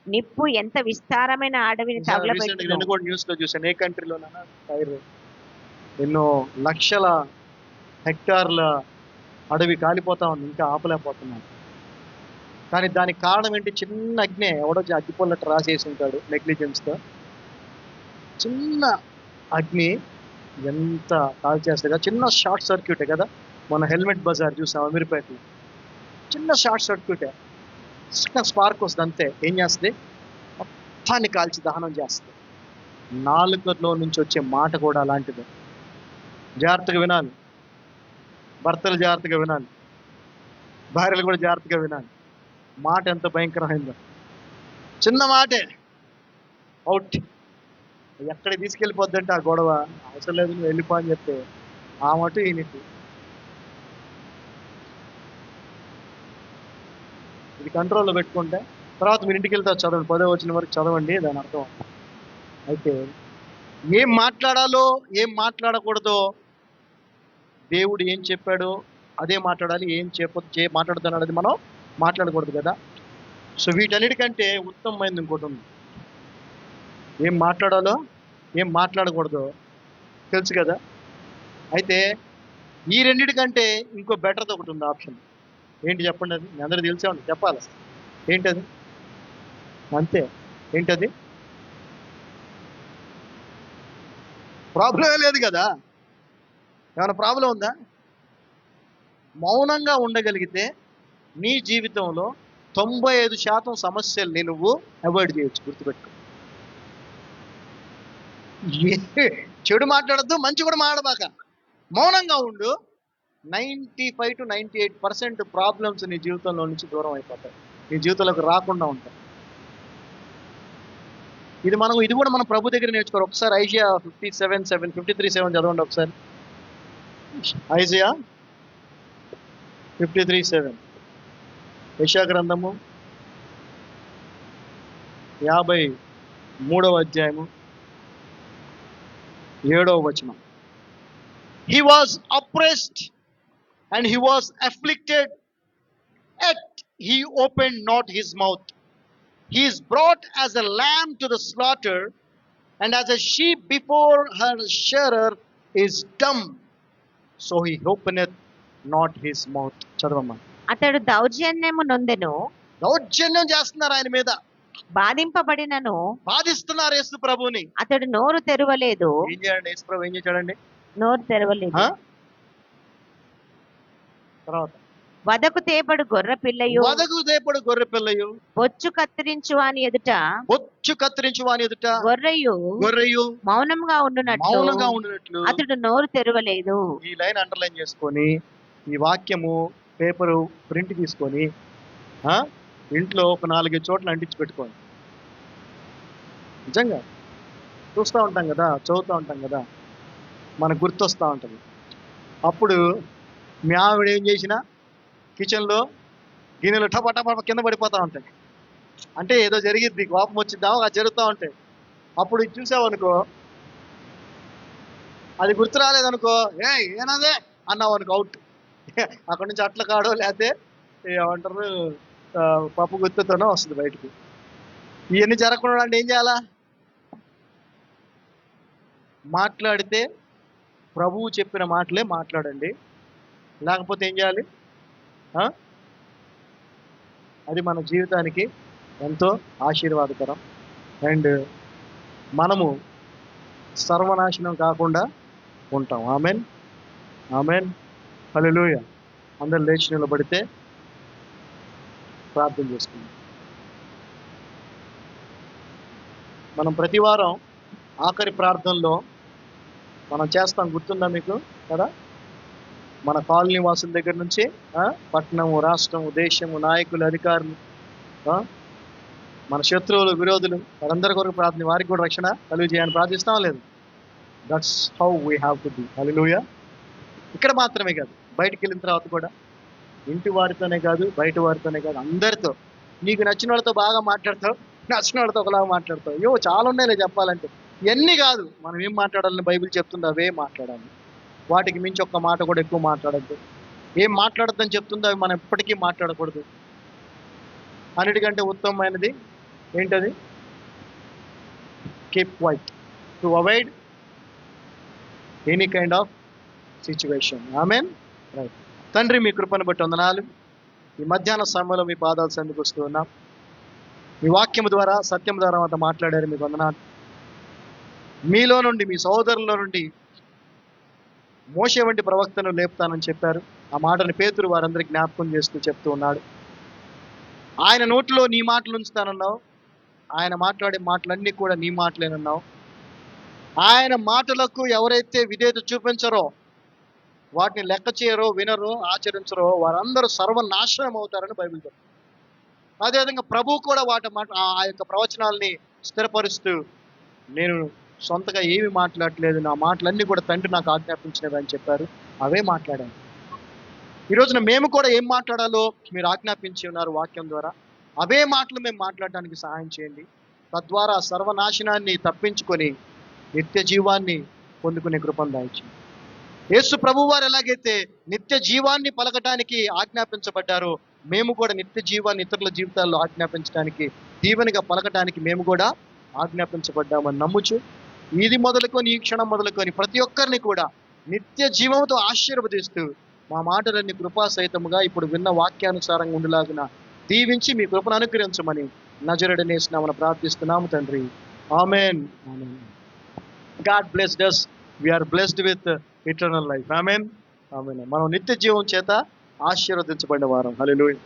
నిప్పు ఎంత విస్తారమైన అడవిని తగలబెట్టును. నేను కూడా న్యూస్ లో చూసాను, ఏ కంట్రీలోనైనా ఫైర్, ఎన్నో లక్షల హెక్టార్ల అడవి కాలిపోతా ఉంది, ఇంకా ఆపలేకపోతున్నాను. కానీ దానికి కారణం ఏంటి? చిన్న అగ్నే, ఎవడో అగ్గిపోలట్టు రాసేసి ఉంటాడు నెగ్లిజెన్స్తో. చిన్న అగ్ని ఎంత కాల్ చేస్తుంది కదా, చిన్న షార్ట్ సర్క్యూటే కదా. మన హెల్మెట్ బజార్ చూసాం అమీర్పేటలో, చిన్న షార్ట్ సర్క్యూటే, చిన్న స్పార్క్ వస్తుంది అంతే. ఏం చేస్తుంది? మొత్తాన్ని కాల్చి దహనం చేస్తుంది. నాలుకలో నుంచి వచ్చే మాట కూడా అలాంటిదే. జాగ్రత్తగా వినాలి, భర్తలు జాగ్రత్తగా వినాలి, భార్యలు కూడా జాగ్రత్తగా వినాలి. మాట ఎంత భయంకరమైందో, చిన్న మాటే అవుట్. ఎక్కడికి తీసుకెళ్ళిపోద్దంటే ఆ గొడవ, అవసరం లేదు నువ్వు వెళ్ళిపో అని చెప్తే ఆ మటు ఈయనకి ఇది కంట్రోల్లో పెట్టుకుంటే తర్వాత మీరు ఇంటికి వెళ్తే చదవండి, 10వ వచనం వరకు చదవండి, దాని అర్థం. అయితే ఏం మాట్లాడాలో ఏం మాట్లాడకూడదో దేవుడు ఏం చెప్పాడో అదే మాట్లాడాలి, ఏం మాట్లాడుతున్నాడు అది మనం మాట్లాడకూడదు కదా. సో వీటన్నిటికంటే ఉత్తమమైనది ఇంకోటి ఉంది. ఏం మాట్లాడాలో ఏం మాట్లాడకూడదో తెలుసు కదా. అయితే ఈ రెండిటికంటే ఇంకో బెటర్ది ఒకటి ఉంది ఆప్షన్. ఏంటి చెప్పండి, అది మీ అందరూ తెలిసే ఉంది, చెప్పాలి. ఏంటది? అంతే. ఏంటది? ప్రాబ్లమే లేదు కదా. ఏమైనా ప్రాబ్లం ఉందా? మౌనంగా ఉండగలిగితే నీ జీవితంలో 95% సమస్యల్ని నువ్వు అవాయిడ్ చేయొచ్చు. గుర్తుపెట్టు. చెడు మాట్లాడద్దు, మంచి కూడా మాట్లాడబాక, మౌనంగా ఉండు. 95 to 98% ప్రాబ్లమ్స్ నీ జీవితంలో నుంచి దూరం అయిపోతాయి, నీ జీవితంలోకి రాకుండా ఉంటాయి. ఇది కూడా మనం ప్రభు దగ్గర నేర్చుకోవాలి. ఒకసారి ఐజియా 53:7 చదవండి ఒకసారి. ఐజియా 53:7, యెషయా గ్రంథము 53వ అధ్యాయము 7వ వచనం. He was oppressed and he was afflicted, yet he opened not his mouth. He is brought as a lamb to the slaughter, and as a sheep before her shearer is dumb, so he openeth not his mouth. చదవమ్మా. అతడు దౌర్జన్యము నొందెను, దౌర్జన్యం చేస్తున్నారు ఆయన మీద, బాధింపబడినను, బాధిస్తున్నారు యేసు ప్రభుని. అతడు నోరు తెరవలేదు. ఏం చేయండి యేసు ప్రభు, ఏం చేశాడండి? నోరు తెరవలేదు. తర్వాత వదకు తేపడు గొర్రె పిల్లయు, బొచ్చు కత్తిరించు వాని ఎదుట గొర్రెయు మౌనంగా ఉండునట్లు అతడు నోరు తెరవలేదు. ఈ లైన్ అండర్లైన్ చేసుకొని ఈ వాక్యము పేపరు ప్రింట్ తీసుకొని ఇంట్లో ఒక 4 చోట్ల అంటించి పెట్టుకోండి. నిజంగా చూస్తూ ఉంటాం కదా, చదువుతూ ఉంటాం కదా, మనకు గుర్తొస్తూ ఉంటుంది. అప్పుడు మీ ఆవిడ ఏం చేసినా కిచెన్లో గిన్నెలు టపా కింద పడిపోతూ ఉంటాయి. అంటే ఏదో జరిగిద్ది, కోపం వచ్చిద్దామో అది జరుగుతూ ఉంటాయి. అప్పుడు ఇది చూసావనుకో, అది గుర్తు రాలేదనుకో, ఏనాదే అన్నావు అనుకో, అవుట్. అక్కడి నుంచి అట్ల కాడో లేకపోతే ఏమంటారు పప్పు గుర్తుతోనో వస్తుంది బయటికి. ఇవన్నీ జరగకుండా అంటే ఏం చేయాలా? మాట్లాడితే ప్రభువు చెప్పిన మాటలే మాట్లాడండి, లేకపోతే ఏం చేయాలి? అది మన జీవితానికి ఎంతో ఆశీర్వాదకరం. అండ్ మనము సర్వనాశనం కాకుండా ఉంటాం. ఆమెన్, ఆమెన్, హల్లెలూయా. అందరు లేచి నిలబడితే ప్రార్థన చేసుకుందాం. మనం ప్రతి వారం ఆఖరి ప్రార్థనలో మనం చేస్తాం, గుర్తుందా మీకు కదా? మన కాలనీ వాసుల దగ్గర నుంచి పట్టణము, రాష్ట్రము, దేశము, నాయకులు, అధికారులు, మన శత్రువులు, విరోధులు, వారందరి కొరకు ప్రార్థన, వారికి కూడా రక్షణ కలుగజేయాలని ప్రార్థిస్తాం లేదు? That's how we have to be. హల్లెలూయా. ఇక్కడ మాత్రమే కాదు, బయటికి వెళ్ళిన తర్వాత కూడా ఇంటి వారితోనే కాదు, బయట వారితోనే కాదు, అందరితో. నీకు నచ్చిన వాళ్ళతో బాగా మాట్లాడతావు, నచ్చిన వాళ్ళతో ఒకలాగా మాట్లాడతావు. చాలా ఉన్నాయిలే చెప్పాలంటే. ఇవన్నీ కాదు, మనం ఏం మాట్లాడాలని బైబిల్ చెప్తుందో అవే మాట్లాడాలి. వాటికి మించి ఒక్క మాట కూడా ఎక్కువ మాట్లాడద్దు. ఏం మాట్లాడద్దని చెప్తుందో అవి మనం ఎప్పటికీ మాట్లాడకూడదు. అన్నిటికంటే ఉత్తమమైనది ఏంటది? Keep quiet to avoid any kind of situation. Amen. Right. తండ్రి, మీ కృపను బట్టి వందనాలు. ఈ మధ్యాహ్న సమయంలో మీ పాదాలు సందుకు వస్తూ ఉన్నాం. మీ వాక్యము ద్వారా, సత్యం ద్వారా అంతా మాట్లాడారు, మీకు వందనాలు. మీలో నుండి, మీ సహోదరుల నుండి మోషే వంటి ప్రవక్తను లేపుతానని చెప్పారు. ఆ మాటను పేతురు వారందరికీ జ్ఞాపకం చేస్తూ చెప్తూ ఉన్నాడు. ఆయన నోటిలో నీ మాటలు ఉంచుతానన్నావు. ఆయన మాట్లాడే మాటలన్నీ కూడా నీ మాటలేనన్నావు. ఆయన మాటలకు ఎవరైతే విధేయత చూపించరో, వాటిని లెక్క చేయరో, వినరో, ఆచరించరో, వారందరూ సర్వనాశనం అవుతారని బైబిల్ చెప్తుంది. అదేవిధంగా ప్రభువు కూడా ఆ యొక్క ప్రవచనాల్ని స్థిరపరుస్తూ, నేను సొంతగా ఏమి మాట్లాడలేదు, నా మాటలన్నీ కూడా తండ్రి నాకు ఆజ్ఞాపించినవి అని చెప్పారు. అవే మాట్లాడాను. ఈ రోజున మేము కూడా ఏం మాట్లాడాలో మీరు ఆజ్ఞాపించి ఉన్నారు వాక్యం ద్వారా. అవే మాటలు మేము మాట్లాడడానికి సహాయం చేయండి. తద్వారా సర్వనాశనాన్ని తప్పించుకొని నిత్య జీవాన్ని పొందుకునే కృపను దయచేయండి. యేసు ప్రభువారు ఎలాగైతే నిత్య జీవాన్ని పలకటానికి ఆజ్ఞాపించబడ్డారో, మేము కూడా నిత్య జీవాన్ని ఇతరుల జీవితాల్లో ఆజ్ఞాపించడానికి, దీవెనగా పలకటానికి మేము కూడా ఆజ్ఞాపించబడ్డామని నమ్ముచు, ఇది మొదలుకొని ఈ క్షణం మొదలుకొని ప్రతి ఒక్కరిని కూడా నిత్య జీవంతో ఆశీర్వదిస్తూ, మా మాటలన్నీ కృపాసహితముగా ఇప్పుడు విన్న వాక్యానుసారంగా ఉండేలాగున దీవించి మీ కృపను అనుగ్రహించమని నజరేయుడైన యేసు నామమున ప్రార్థిస్తున్నాము తండ్రి. ఆమేన్. God blessed us. We are blessed with eternal life. ఆమేన్. ఆమేన్. మనం నిత్య జీవం చేత ఆశీర్వదించబడిన వారం. హల్లెలూయా.